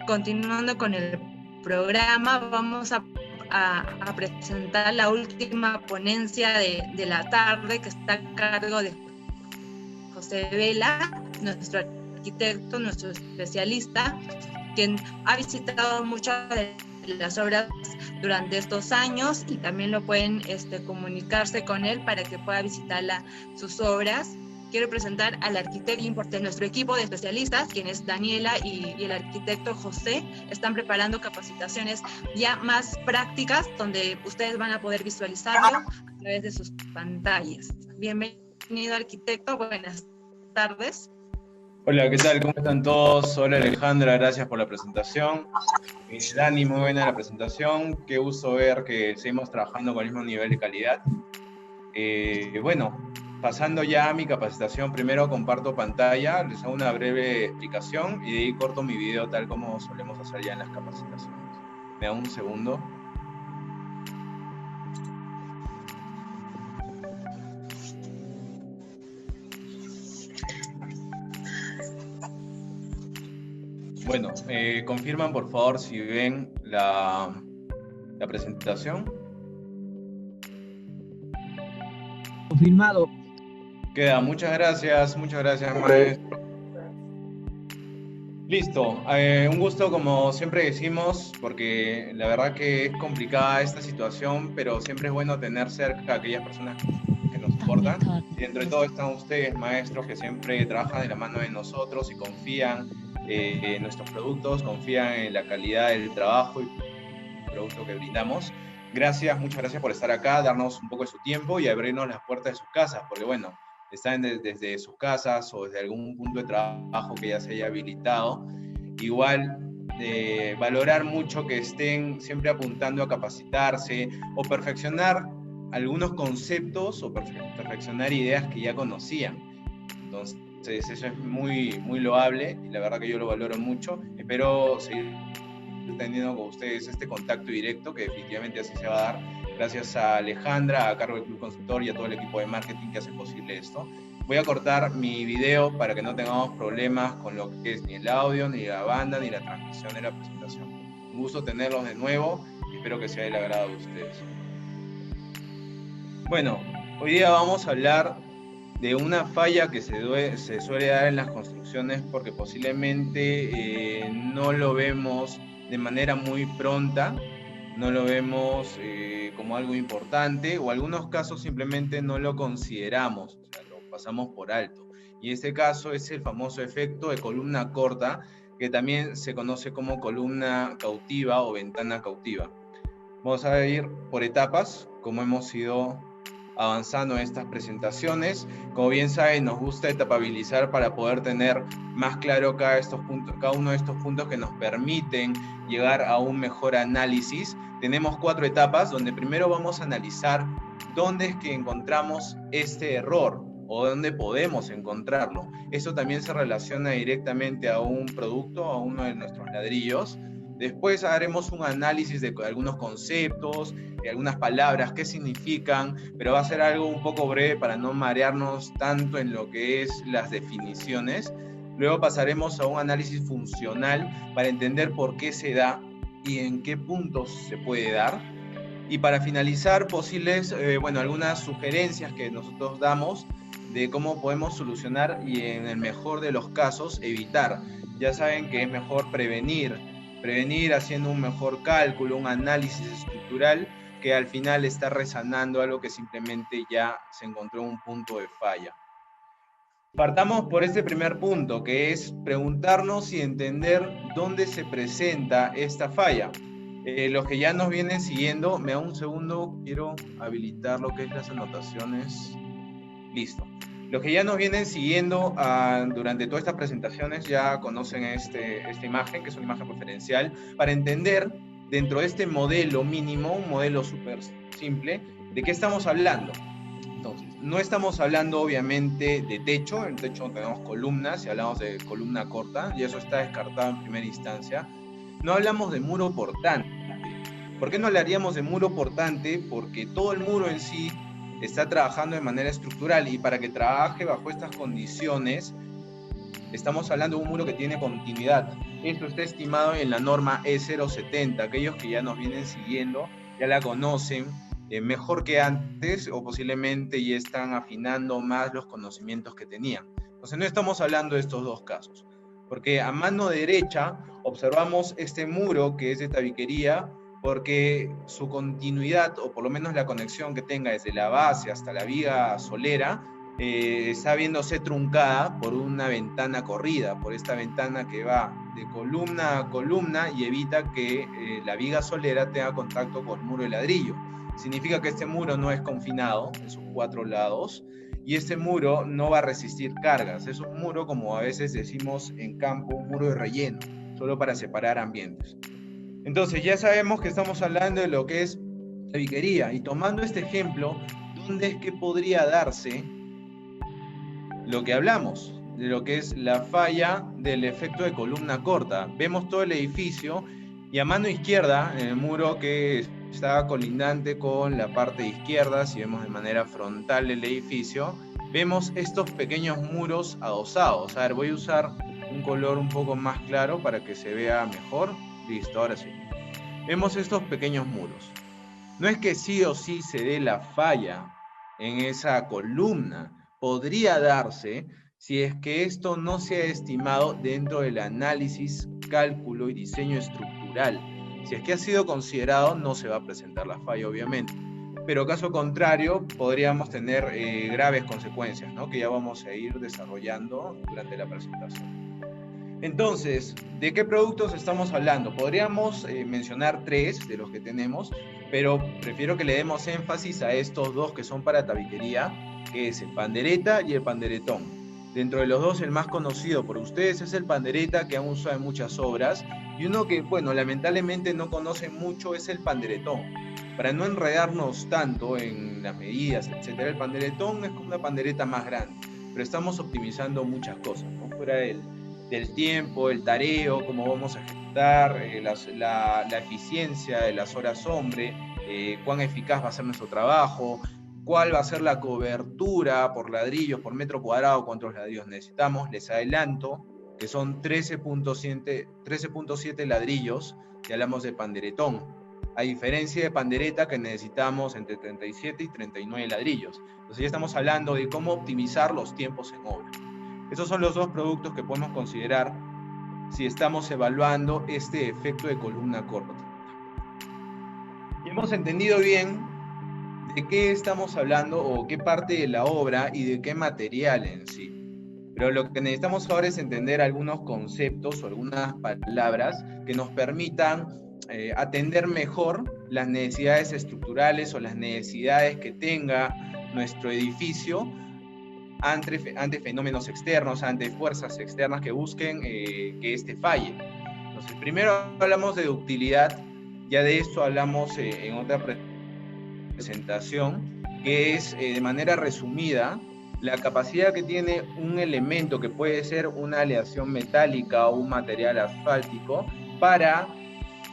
Continuando con el programa, vamos a presentar la última ponencia de la tarde, que está a cargo de José Vela, nuestro arquitecto, nuestro especialista, quien ha visitado muchas de las obras durante estos años, y también lo pueden comunicarse con él para que pueda visitar sus obras. Quiero presentar al arquitecto de nuestro equipo de especialistas, quien es Daniela y el arquitecto José. Están preparando capacitaciones ya más prácticas, donde ustedes van a poder visualizarlo a través de sus pantallas. Bienvenido, arquitecto, buenas tardes. Hola, ¿qué tal? ¿Cómo están todos? Hola, Alejandra, gracias por la presentación. Dani, muy buena la presentación. Qué gusto ver que seguimos trabajando con el mismo nivel de calidad. Bueno, pasando ya a mi capacitación, primero comparto pantalla, les hago una breve explicación y de ahí corto mi video tal como solemos hacer ya en las capacitaciones. Me da un segundo. Bueno, confirman por favor si ven la presentación. Confirmado. Queda, muchas gracias maestro. Listo, un gusto como siempre decimos, porque la verdad que es complicada esta situación, pero siempre es bueno tener cerca a aquellas personas que nos importan. Y dentro de todo están ustedes, maestros, que siempre trabajan de la mano de nosotros y confían en nuestros productos, confían en la calidad del trabajo y producto que brindamos. Gracias, muchas gracias por estar acá, darnos un poco de su tiempo y abrirnos las puertas de sus casas, porque bueno, están desde sus casas o desde algún punto de trabajo que ya se haya habilitado. Igual, valorar mucho que estén siempre apuntando a capacitarse o perfeccionar algunos conceptos o perfeccionar ideas que ya conocían. Entonces, eso es muy, muy loable y la verdad que yo lo valoro mucho. Espero seguir teniendo con ustedes este contacto directo, que definitivamente así se va a dar, gracias a Alejandra, a cargo del Club Consultor, y a todo el equipo de marketing que hace posible esto. Voy a cortar mi video para que no tengamos problemas con lo que es ni el audio, ni la banda, ni la transmisión de la presentación. Un gusto tenerlos de nuevo y espero que sea del agrado de ustedes. Bueno, hoy día vamos a hablar de una falla que se suele dar en las construcciones porque posiblemente no lo vemos de manera muy pronta, no lo vemos como algo importante, o en algunos casos simplemente no lo consideramos, o sea, lo pasamos por alto. Y este caso es el famoso efecto de columna corta, que también se conoce como columna cautiva o ventana cautiva. Vamos a ir por etapas, como hemos ido avanzando en estas presentaciones. Como bien saben, nos gusta etapabilizar para poder tener más claro cada uno de estos puntos que nos permiten llegar a un mejor análisis. Tenemos 4 etapas, donde primero vamos a analizar dónde es que encontramos este error o dónde podemos encontrarlo. Esto también se relaciona directamente a un producto, a uno de nuestros ladrillos. Después haremos un análisis de algunos conceptos, de algunas palabras, qué significan, pero va a ser algo un poco breve para no marearnos tanto en lo que es las definiciones. Luego pasaremos a un análisis funcional para entender por qué se da y en qué puntos se puede dar. Y para finalizar, algunas sugerencias que nosotros damos de cómo podemos solucionar y en el mejor de los casos evitar. Ya saben que es mejor prevenir haciendo un mejor cálculo, un análisis estructural, que al final está resanando algo que simplemente ya se encontró un punto de falla. Partamos por este primer punto, que es preguntarnos y entender dónde se presenta esta falla. Los que ya nos vienen siguiendo, me da un segundo, quiero habilitar lo que es las anotaciones. Listo. Los que ya nos vienen siguiendo durante todas estas presentaciones ya conocen esta imagen, que es una imagen referencial, para entender dentro de este modelo mínimo, un modelo súper simple, de qué estamos hablando. Entonces, no estamos hablando obviamente de techo. En el techo tenemos columnas, y hablamos de columna corta, y eso está descartado en primera instancia. No hablamos de muro portante. ¿Por qué no hablaríamos de muro portante? Porque todo el muro en sí está trabajando de manera estructural, y para que trabaje bajo estas condiciones estamos hablando de un muro que tiene continuidad. Esto está estimado en la norma E070. Aquellos que ya nos vienen siguiendo ya la conocen mejor que antes, o posiblemente ya están afinando más los conocimientos que tenían. Entonces no estamos hablando de estos dos casos, porque a mano derecha observamos este muro que es de tabiquería, porque su continuidad, o por lo menos la conexión que tenga desde la base hasta la viga solera, está viéndose truncada por una ventana corrida, por esta ventana que va de columna a columna y evita que la viga solera tenga contacto con el muro de ladrillo. Significa que este muro no es confinado en sus 4 lados, y este muro no va a resistir cargas. Es un muro, como a veces decimos en campo, un muro de relleno, solo para separar ambientes. Entonces ya sabemos que estamos hablando de lo que es tabiquería, y tomando este ejemplo, ¿dónde es que podría darse lo que hablamos? De lo que es la falla del efecto de columna corta. Vemos todo el edificio, y a mano izquierda, en el muro que está colindante con la parte izquierda, si vemos de manera frontal el edificio, vemos estos pequeños muros adosados. A ver, voy a usar un color un poco más claro para que se vea mejor. Listo, ahora sí. Vemos estos pequeños muros. No es que sí o sí se dé la falla en esa columna. Podría darse si es que esto no se ha estimado dentro del análisis, cálculo y diseño estructural. Si es que ha sido considerado, no se va a presentar la falla, obviamente. Pero caso contrario, podríamos tener graves consecuencias, ¿no?, que ya vamos a ir desarrollando durante la presentación. Entonces, ¿de qué productos estamos hablando? Podríamos mencionar 3 de los que tenemos, pero prefiero que le demos énfasis a estos 2 que son para tabiquería, que es el pandereta y el panderetón. Dentro de los 2, el más conocido por ustedes es el pandereta, que han usado en muchas obras, y uno que, bueno, lamentablemente no conoce mucho es el panderetón. Para no enredarnos tanto en las medidas, etcétera, el panderetón es como una pandereta más grande, pero estamos optimizando muchas cosas, ¿no? Fuera del tiempo, el tareo, cómo vamos a ejecutar, la eficiencia de las horas hombre, cuán eficaz va a ser nuestro trabajo, cuál va a ser la cobertura por ladrillos, por metro cuadrado, cuántos ladrillos necesitamos. Les adelanto que son 13.7 ladrillos, si hablamos de panderetón, a diferencia de pandereta que necesitamos entre 37 y 39 ladrillos. Entonces ya estamos hablando de cómo optimizar los tiempos en obra. Esos son los 2 productos que podemos considerar si estamos evaluando este efecto de columna corta. Y hemos entendido bien de qué estamos hablando o qué parte de la obra y de qué material en sí. Pero lo que necesitamos ahora es entender algunos conceptos o algunas palabras que nos permitan atender mejor las necesidades estructurales o las necesidades que tenga nuestro edificio ante fenómenos externos, ante fuerzas externas que busquen que éste falle. Entonces, primero hablamos de ductilidad, ya de esto hablamos en otra presentación, que es de manera resumida la capacidad que tiene un elemento que puede ser una aleación metálica o un material asfáltico para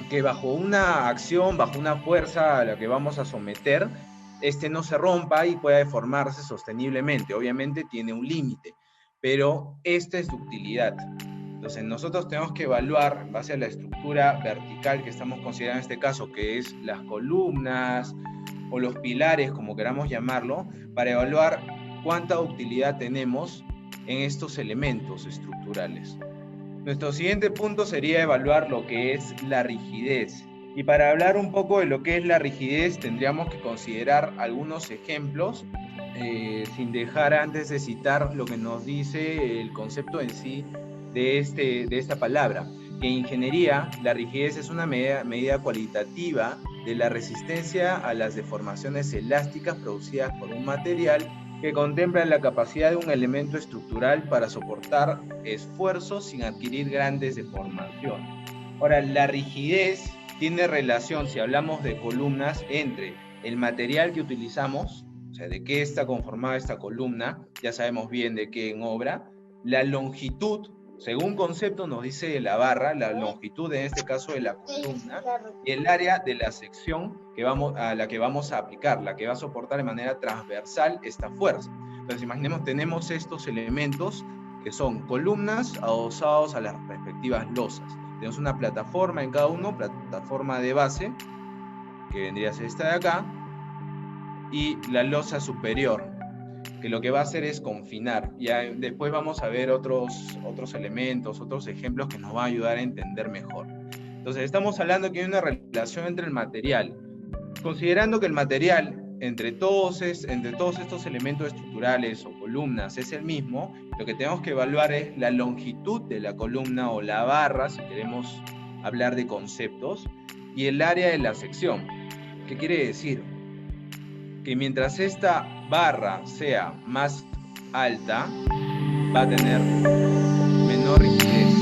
que bajo una acción, bajo una fuerza a la que vamos a someter, este no se rompa y pueda deformarse sosteniblemente. Obviamente tiene un límite, pero esta es ductilidad. Entonces nosotros tenemos que evaluar en base a la estructura vertical que estamos considerando en este caso, que es las columnas o los pilares, como queramos llamarlo, para evaluar cuánta ductilidad tenemos en estos elementos estructurales. Nuestro siguiente punto sería evaluar lo que es la rigidez. Y para hablar un poco de lo que es la rigidez, tendríamos que considerar algunos ejemplos, sin dejar antes de citar lo que nos dice el concepto en sí de esta palabra. Que en ingeniería, la rigidez es una medida cualitativa de la resistencia a las deformaciones elásticas producidas por un material que contempla la capacidad de un elemento estructural para soportar esfuerzos sin adquirir grandes deformaciones. Ahora, la rigidez tiene relación, si hablamos de columnas, entre el material que utilizamos, o sea, de qué está conformada esta columna, ya sabemos bien de qué en obra, la longitud, según concepto nos dice la barra, la longitud en este caso de la columna, y el área de la sección a la que vamos a aplicar, la que va a soportar de manera transversal esta fuerza. Entonces imaginemos, tenemos estos elementos que son columnas adosados a las respectivas losas. Tenemos una plataforma en cada uno, plataforma de base, que vendría a ser esta de acá, y la losa superior, que lo que va a hacer es confinar. Ya después vamos a ver otros elementos, otros ejemplos que nos van a ayudar a entender mejor. Entonces estamos hablando que hay una relación entre el material. Considerando que el material entre todos estos elementos estructurales o columnas es el mismo, lo que tenemos que evaluar es la longitud de la columna o la barra, si queremos hablar de conceptos, y el área de la sección. ¿Qué quiere decir? Que mientras esta barra sea más alta, va a tener menor rigidez,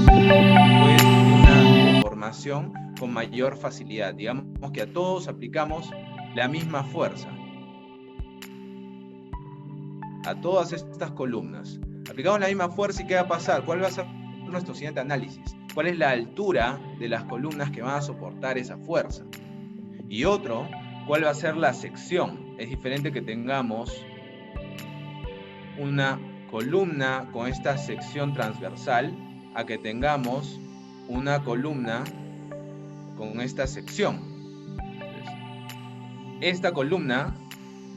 pues una deformación con mayor facilidad. Digamos que a todos aplicamos la misma fuerza. A todas estas columnas. Aplicamos la misma fuerza y ¿qué va a pasar? ¿Cuál va a ser nuestro siguiente análisis? ¿Cuál es la altura de las columnas que van a soportar esa fuerza? Y otro, ¿cuál va a ser la sección? Es diferente que tengamos una columna con esta sección transversal a que tengamos una columna con esta sección. Esta columna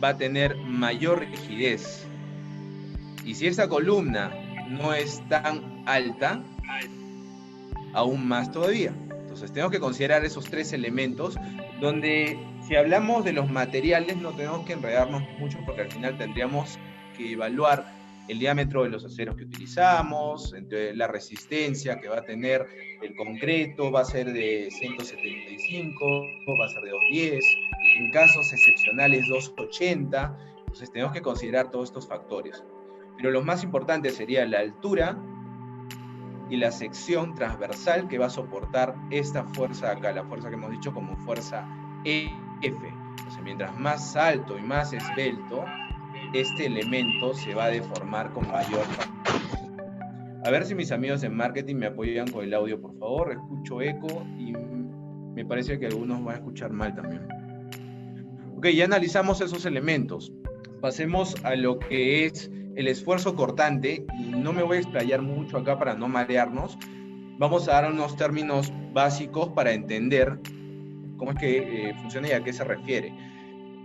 va a tener mayor rigidez. Y si esta columna no es tan alta, aún más todavía. Entonces tenemos que considerar esos 3 elementos donde si hablamos de los materiales no tenemos que enredarnos mucho porque al final tendríamos que evaluar el diámetro de los aceros que utilizamos, entonces la resistencia que va a tener el concreto va a ser de 175, va a ser de 210, en casos excepcionales 280, entonces tenemos que considerar todos estos factores. Pero lo más importante sería la altura y la sección transversal que va a soportar esta fuerza acá, la fuerza que hemos dicho como fuerza F. Entonces, mientras más alto y más esbelto, este elemento se va a deformar con mayor facilidad. A ver si mis amigos de marketing me apoyan con el audio, por favor. Escucho eco y me parece que algunos van a escuchar mal también. Ok, ya analizamos esos elementos. Pasemos a lo que es el esfuerzo cortante, y no me voy a explayar mucho acá para no marearnos. Vamos a dar unos términos básicos para entender cómo es que funciona y a qué se refiere.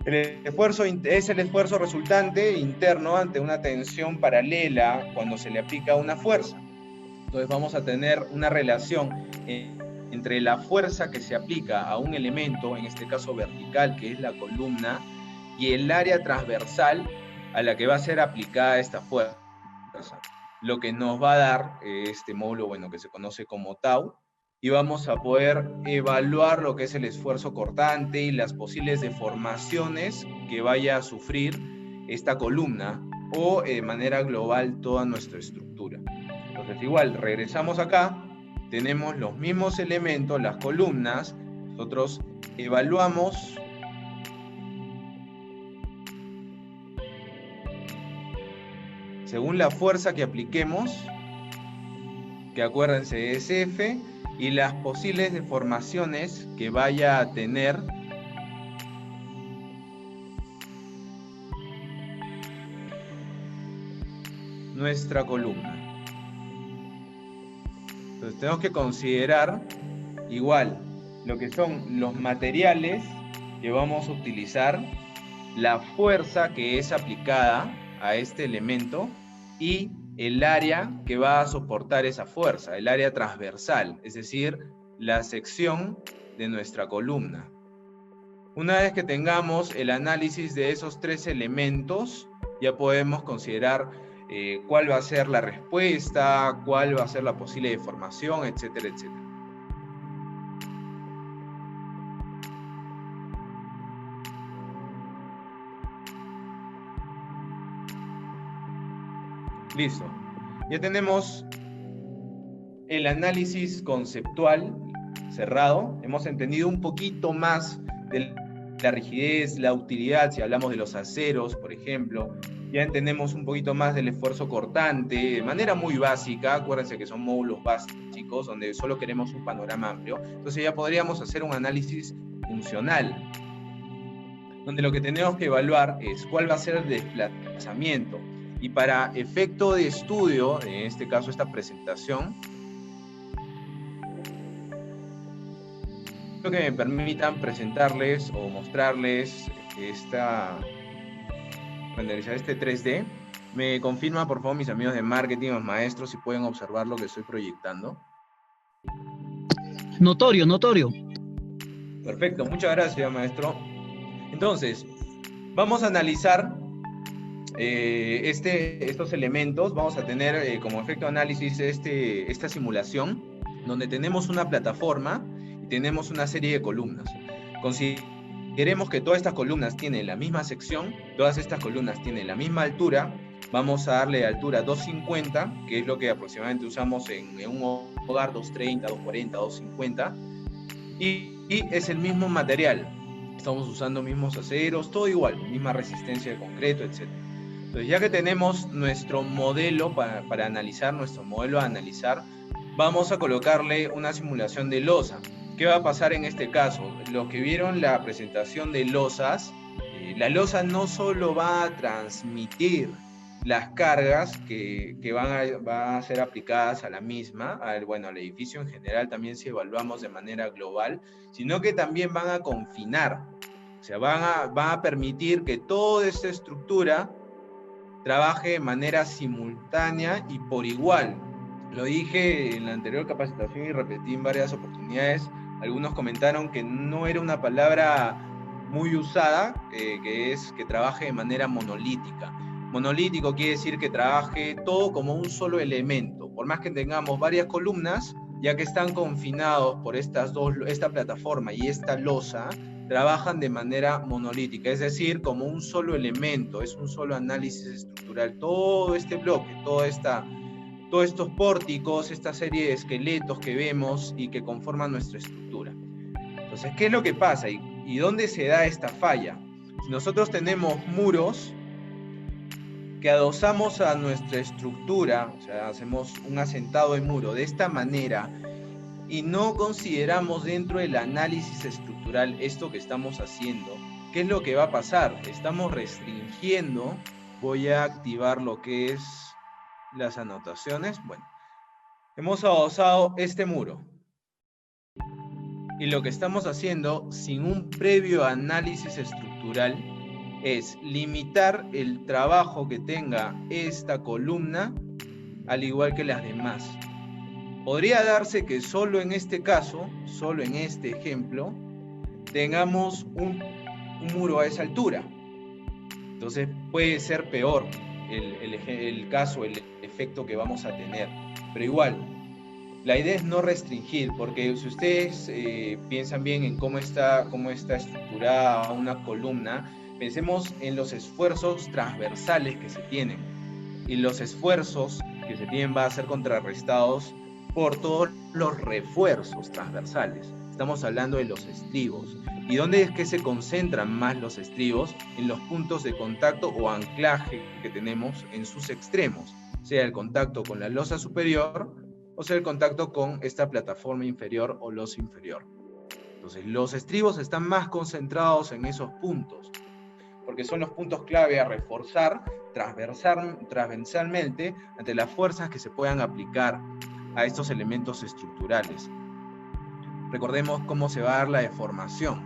El esfuerzo es el esfuerzo resultante interno ante una tensión paralela cuando se le aplica una fuerza. Entonces vamos a tener una relación entre la fuerza que se aplica a un elemento, en este caso vertical, que es la columna, y el área transversal a la que va a ser aplicada esta fuerza. Lo que nos va a dar este módulo, bueno, que se conoce como tau, y vamos a poder evaluar lo que es el esfuerzo cortante y las posibles deformaciones que vaya a sufrir esta columna o de manera global toda nuestra estructura. Entonces igual, regresamos acá, tenemos los mismos elementos, las columnas, nosotros evaluamos según la fuerza que apliquemos, que acuérdense es F, y las posibles deformaciones que vaya a tener nuestra columna. Entonces tenemos que considerar igual lo que son los materiales que vamos a utilizar, la fuerza que es aplicada a este elemento y el área que va a soportar esa fuerza, el área transversal, es decir, la sección de nuestra columna. Una vez que tengamos el análisis de esos tres elementos, ya podemos considerar cuál va a ser la respuesta, cuál va a ser la posible deformación, etcétera, etcétera. Listo. Ya tenemos el análisis conceptual cerrado. Hemos entendido un poquito más de la rigidez, la utilidad, si hablamos de los aceros, por ejemplo. Ya entendemos un poquito más del esfuerzo cortante, de manera muy básica. Acuérdense que son módulos básicos, donde solo queremos un panorama amplio. Entonces ya podríamos hacer un análisis funcional, donde lo que tenemos que evaluar es cuál va a ser el desplazamiento. Y para efecto de estudio, en este caso esta presentación, creo que me permitan presentarles o mostrarles renderizar este 3D. Me confirma por favor mis amigos de marketing, los maestros, si pueden observar lo que estoy proyectando. Notorio, notorio. Perfecto, muchas gracias maestro. Entonces, vamos a analizar estos elementos. Vamos a tener como efecto de análisis esta simulación, donde tenemos una plataforma y tenemos una serie de columnas. Consideremos que todas estas columnas tienen la misma sección, todas estas columnas tienen la misma altura. Vamos a darle altura 250, que es lo que aproximadamente usamos en un hogar, 230, 240, 250, y es el mismo material. Estamos usando mismos aceros, todo igual, misma resistencia de concreto, etc. Entonces, ya que tenemos nuestro modelo para analizar, nuestro modelo a analizar, vamos a colocarle una simulación de losa. ¿Qué va a pasar en este caso? Los que vieron la presentación de losas, la losa no solo va a transmitir las cargas que van a ser aplicadas a la misma, al edificio en general también si evaluamos de manera global, sino que también van a confinar, o sea, van a permitir que toda esta estructura trabaje de manera simultánea y por igual. Lo dije en la anterior capacitación y repetí en varias oportunidades. Algunos comentaron que no era una palabra muy usada, que trabaje de manera monolítica. Monolítico quiere decir que trabaje todo como un solo elemento. Por más que tengamos varias columnas, ya que están confinados por esta plataforma y esta losa, trabajan de manera monolítica, es decir, como un solo elemento, es un solo análisis estructural. Todo este bloque, todos estos pórticos, esta serie de esqueletos que vemos y que conforman nuestra estructura. Entonces, ¿qué es lo que pasa? ¿Y dónde se da esta falla? Si nosotros tenemos muros que adosamos a nuestra estructura, o sea, hacemos un asentado de muro de esta manera y no consideramos dentro del análisis estructural esto que estamos haciendo, ¿qué es lo que va a pasar? Estamos restringiendo. Voy a activar lo que es las anotaciones. Bueno, hemos adosado este muro y lo que estamos haciendo sin un previo análisis estructural es limitar el trabajo que tenga esta columna al igual que las demás. Podría darse que solo en este caso, solo en este ejemplo, tengamos un muro a esa altura. Entonces puede ser peor el caso, el efecto que vamos a tener. Pero igual, la idea es no restringir, porque si ustedes piensan bien en cómo está estructurada una columna, pensemos en los esfuerzos transversales que se tienen. Y los esfuerzos que se tienen van a ser contrarrestados por todos los refuerzos transversales. Estamos hablando de los estribos. ¿Y dónde es que se concentran más los estribos? En los puntos de contacto o anclaje que tenemos en sus extremos, sea el contacto con la losa superior o sea el contacto con esta plataforma inferior o losa inferior. Entonces los estribos están más concentrados en esos puntos, porque son los puntos clave a reforzar transversalmente ante las fuerzas que se puedan aplicar a estos elementos estructurales. Recordemos cómo se va a dar la deformación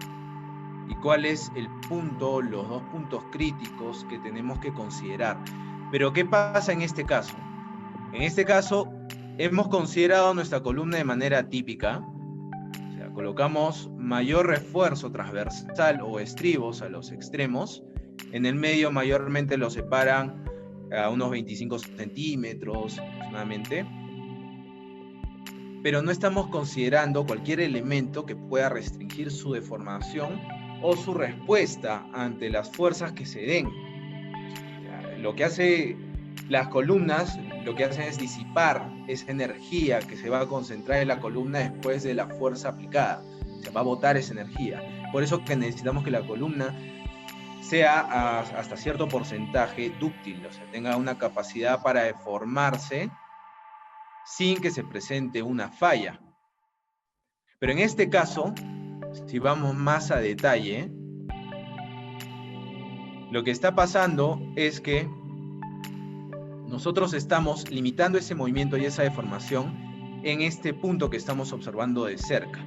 y cuál es el punto, los dos puntos críticos que tenemos que considerar. Pero ¿qué pasa en este caso? En este caso hemos considerado nuestra columna de manera típica, o sea, colocamos mayor refuerzo transversal o estribos a los extremos. En el medio mayormente los separan a unos 25 centímetros aproximadamente. Pero no estamos considerando cualquier elemento que pueda restringir su deformación o su respuesta ante las fuerzas que se den. Lo que hace las columnas, lo que hacen es disipar esa energía que se va a concentrar en la columna después de la fuerza aplicada. Se va a botar esa energía. Por eso que necesitamos que la columna sea hasta cierto porcentaje dúctil, o sea, tenga una capacidad para deformarse sin que se presente una falla. Pero en este caso, si vamos más a detalle, lo que está pasando es que nosotros estamos limitando ese movimiento y esa deformación en este punto que estamos observando de cerca.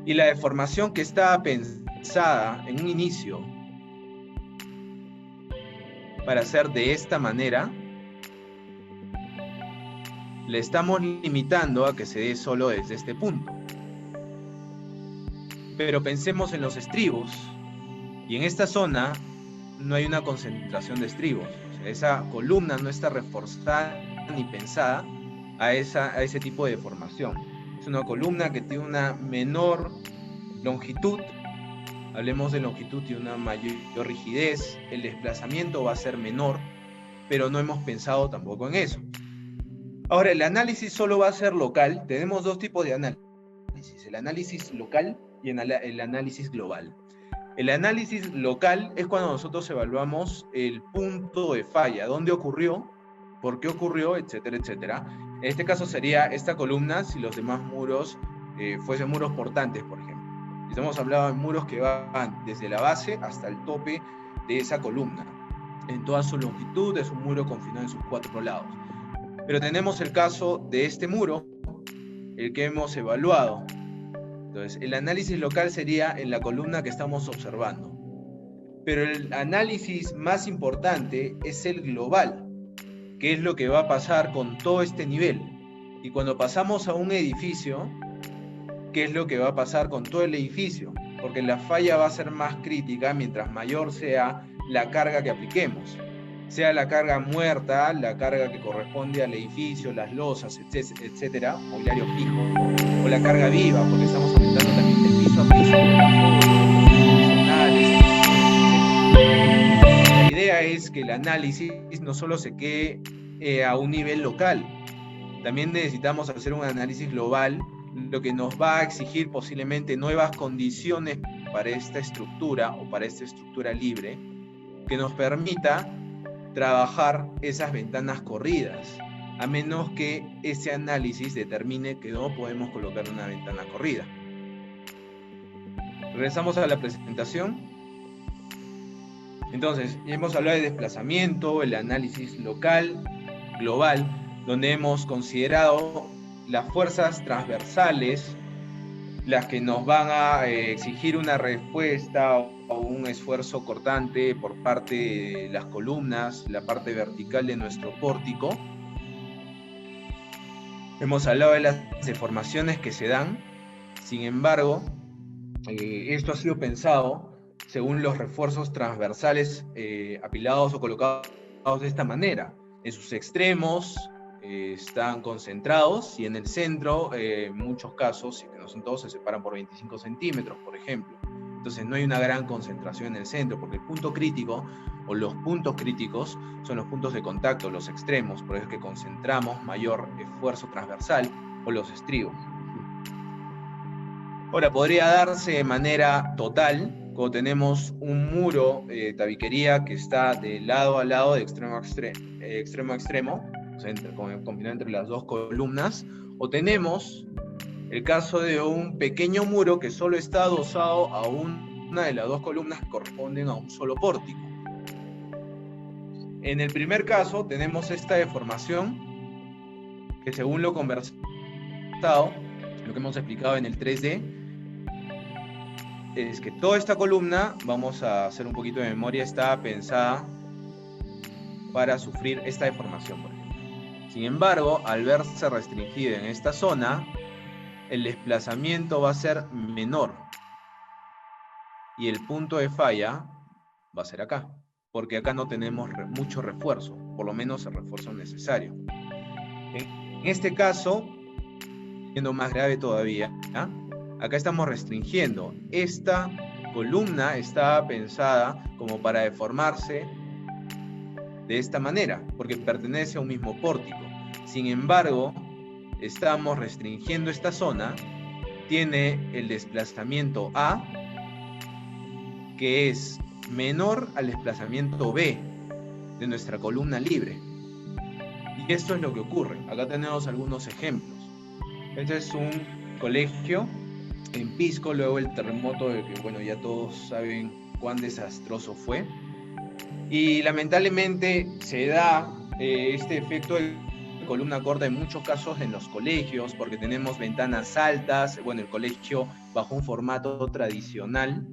Y la deformación que estaba pensada en un inicio para hacer de esta manera, le estamos limitando a que se dé solo desde este punto. Pero pensemos en los estribos, y en esta zona no hay una concentración de estribos. O sea, esa columna no está reforzada ni pensada a ese tipo de deformación. Es una columna que tiene una menor longitud, hablemos de longitud y una mayor rigidez, el desplazamiento va a ser menor, pero no hemos pensado tampoco en eso. Ahora, el análisis solo va a ser local. Tenemos dos tipos de análisis, el análisis local y el análisis global. El análisis local es cuando nosotros evaluamos el punto de falla, dónde ocurrió, por qué ocurrió, etcétera, etcétera. En este caso sería esta columna si los demás muros fuesen muros portantes, por ejemplo. Estamos hablando de muros que van desde la base hasta el tope de esa columna. En toda su longitud es un muro confinado en sus cuatro lados. Pero tenemos el caso de este muro, el que hemos evaluado. Entonces, el análisis local sería en la columna que estamos observando. Pero el análisis más importante es el global, que es lo que va a pasar con todo este nivel. Y cuando pasamos a un edificio, ¿qué es lo que va a pasar con todo el edificio? Porque la falla va a ser más crítica mientras mayor sea la carga que apliquemos. sea la carga muerta, la carga que corresponde al edificio, las losas, etcétera, mobiliario fijo, o la carga viva, porque estamos aumentando también del piso a piso, la idea es que el análisis no solo se quede a un nivel local, también necesitamos hacer un análisis global, lo que nos va a exigir posiblemente nuevas condiciones para esta estructura o para esta estructura libre, que nos permita trabajar esas ventanas corridas, a menos que ese análisis determine que no podemos colocar una ventana corrida. Regresamos a la presentación. Entonces, ya hemos hablado de desplazamiento, el análisis local, global, donde hemos considerado las fuerzas transversales, las que nos van a exigir una respuesta o un esfuerzo cortante por parte de las columnas, la parte vertical de nuestro pórtico. Hemos hablado de las deformaciones que se dan. Sin embargo, esto ha sido pensado según los refuerzos transversales apilados o colocados de esta manera. En sus extremos están concentrados y en el centro, en muchos casos, si no son todos, se separan por 25 centímetros, por ejemplo. Entonces no hay una gran concentración en el centro, porque el punto crítico o los puntos críticos son los puntos de contacto, los extremos, por eso es que concentramos mayor esfuerzo transversal o los estribos. Ahora, podría darse de manera total, cuando tenemos un muro de tabiquería que está de lado a lado, de extremo a extremo, o sea, combinado entre las dos columnas, o tenemos el caso de un pequeño muro que solo está adosado a una de las dos columnas que corresponden a un solo pórtico. En el primer caso tenemos esta deformación que, según lo conversado, lo que hemos explicado en el 3D, es que toda esta columna, vamos a hacer un poquito de memoria, está pensada para sufrir esta deformación, por ejemplo. Sin embargo, al verse restringida en esta zona, el desplazamiento va a ser menor y el punto de falla va a ser acá, porque acá no tenemos mucho refuerzo, por lo menos el refuerzo necesario. En este caso, siendo más grave todavía, acá estamos restringiendo. Esta columna está pensada como para deformarse de esta manera, porque pertenece a un mismo pórtico. Sin embargo, estamos restringiendo esta zona, tiene el desplazamiento A, que es menor al desplazamiento B de nuestra columna libre. Y esto es lo que ocurre. Acá tenemos algunos ejemplos. Este es un colegio en Pisco, luego el terremoto de que, bueno, ya todos saben cuán desastroso fue. Y lamentablemente se da este efecto de columna corta en muchos casos en los colegios, porque tenemos ventanas altas, bueno, el colegio bajo un formato tradicional,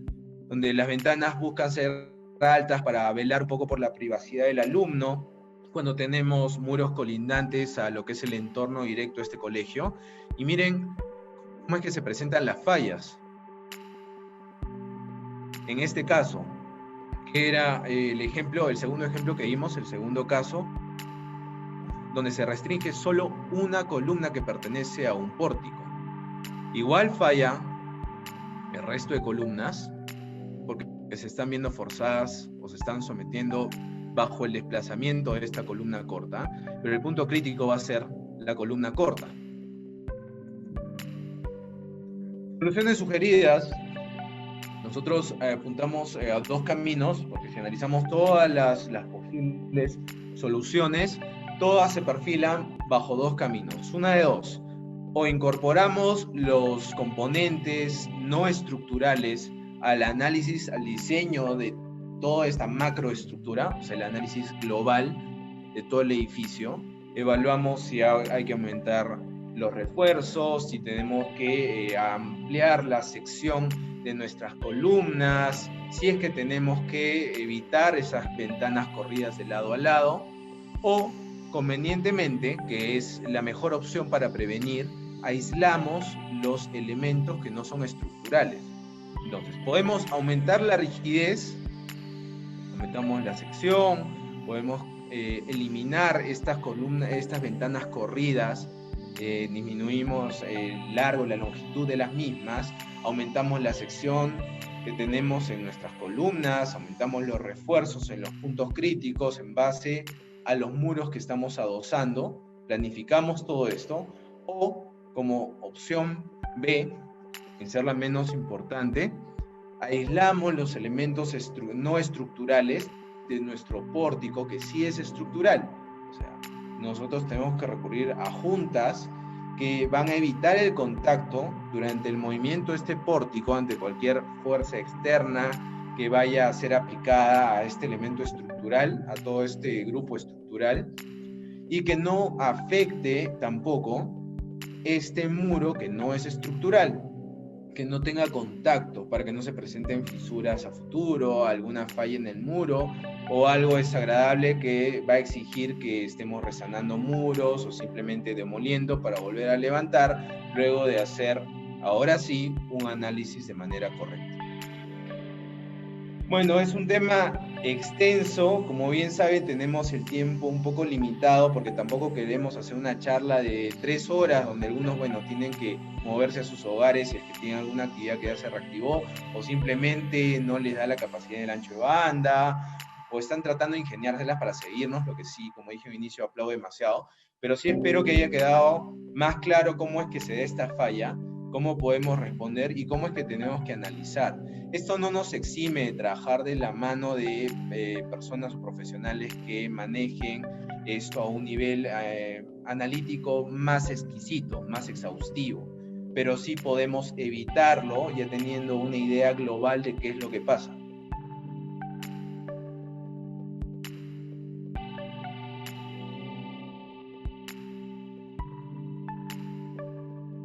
donde las ventanas buscan ser altas para velar un poco por la privacidad del alumno, cuando tenemos muros colindantes a lo que es el entorno directo de este colegio. Y miren cómo es que se presentan las fallas. En este caso, que era el segundo ejemplo que vimos, el segundo caso, donde se restringe solo una columna que pertenece a un pórtico. Igual falla el resto de columnas, porque se están viendo forzadas o se están sometiendo bajo el desplazamiento de esta columna corta, pero el punto crítico va a ser la columna corta. Soluciones sugeridas. Nosotros apuntamos a dos caminos, porque si analizamos todas las posibles soluciones, todas se perfilan bajo dos caminos. Una de dos: o incorporamos los componentes no estructurales al análisis, al diseño de toda esta macroestructura, o sea, el análisis global de todo el edificio. Evaluamos si hay que aumentar los refuerzos, si tenemos que ampliar la sección de nuestras columnas, si es que tenemos que evitar esas ventanas corridas de lado a lado, o convenientemente, que es la mejor opción para prevenir, aislamos los elementos que no son estructurales. Entonces, podemos aumentar la rigidez, aumentamos la sección, podemos eliminar estas columnas, estas ventanas corridas, disminuimos el largo, la longitud de las mismas, aumentamos la sección que tenemos en nuestras columnas, aumentamos los refuerzos en los puntos críticos en base a los muros que estamos adosando, planificamos todo esto, o como opción B, sin ser la menos importante, aislamos los elementos no estructurales de nuestro pórtico, que sí es estructural. O sea, nosotros tenemos que recurrir a juntas que van a evitar el contacto durante el movimiento de este pórtico ante cualquier fuerza externa que vaya a ser aplicada a este elemento estructural, a todo este grupo estructural, y que no afecte tampoco este muro que no es estructural, que no tenga contacto, para que no se presenten fisuras a futuro, alguna falla en el muro o algo desagradable que va a exigir que estemos resanando muros o simplemente demoliendo para volver a levantar luego de hacer, ahora sí, un análisis de manera correcta. Bueno, es un tema extenso, como bien saben tenemos el tiempo un poco limitado porque tampoco queremos hacer una charla de 3 horas donde algunos, bueno, tienen que moverse a sus hogares si es que tienen alguna actividad que ya se reactivó o simplemente no les da la capacidad del ancho de banda o están tratando de ingeniárselas para seguirnos, lo que sí, como dije al inicio, aplaudo demasiado, pero sí espero que haya quedado más claro cómo es que se da esta falla, cómo podemos responder y cómo es que tenemos que analizar. Esto no nos exime de trabajar de la mano de personas o profesionales que manejen esto a un nivel analítico más exquisito, más exhaustivo, pero sí podemos evitarlo ya teniendo una idea global de qué es lo que pasa.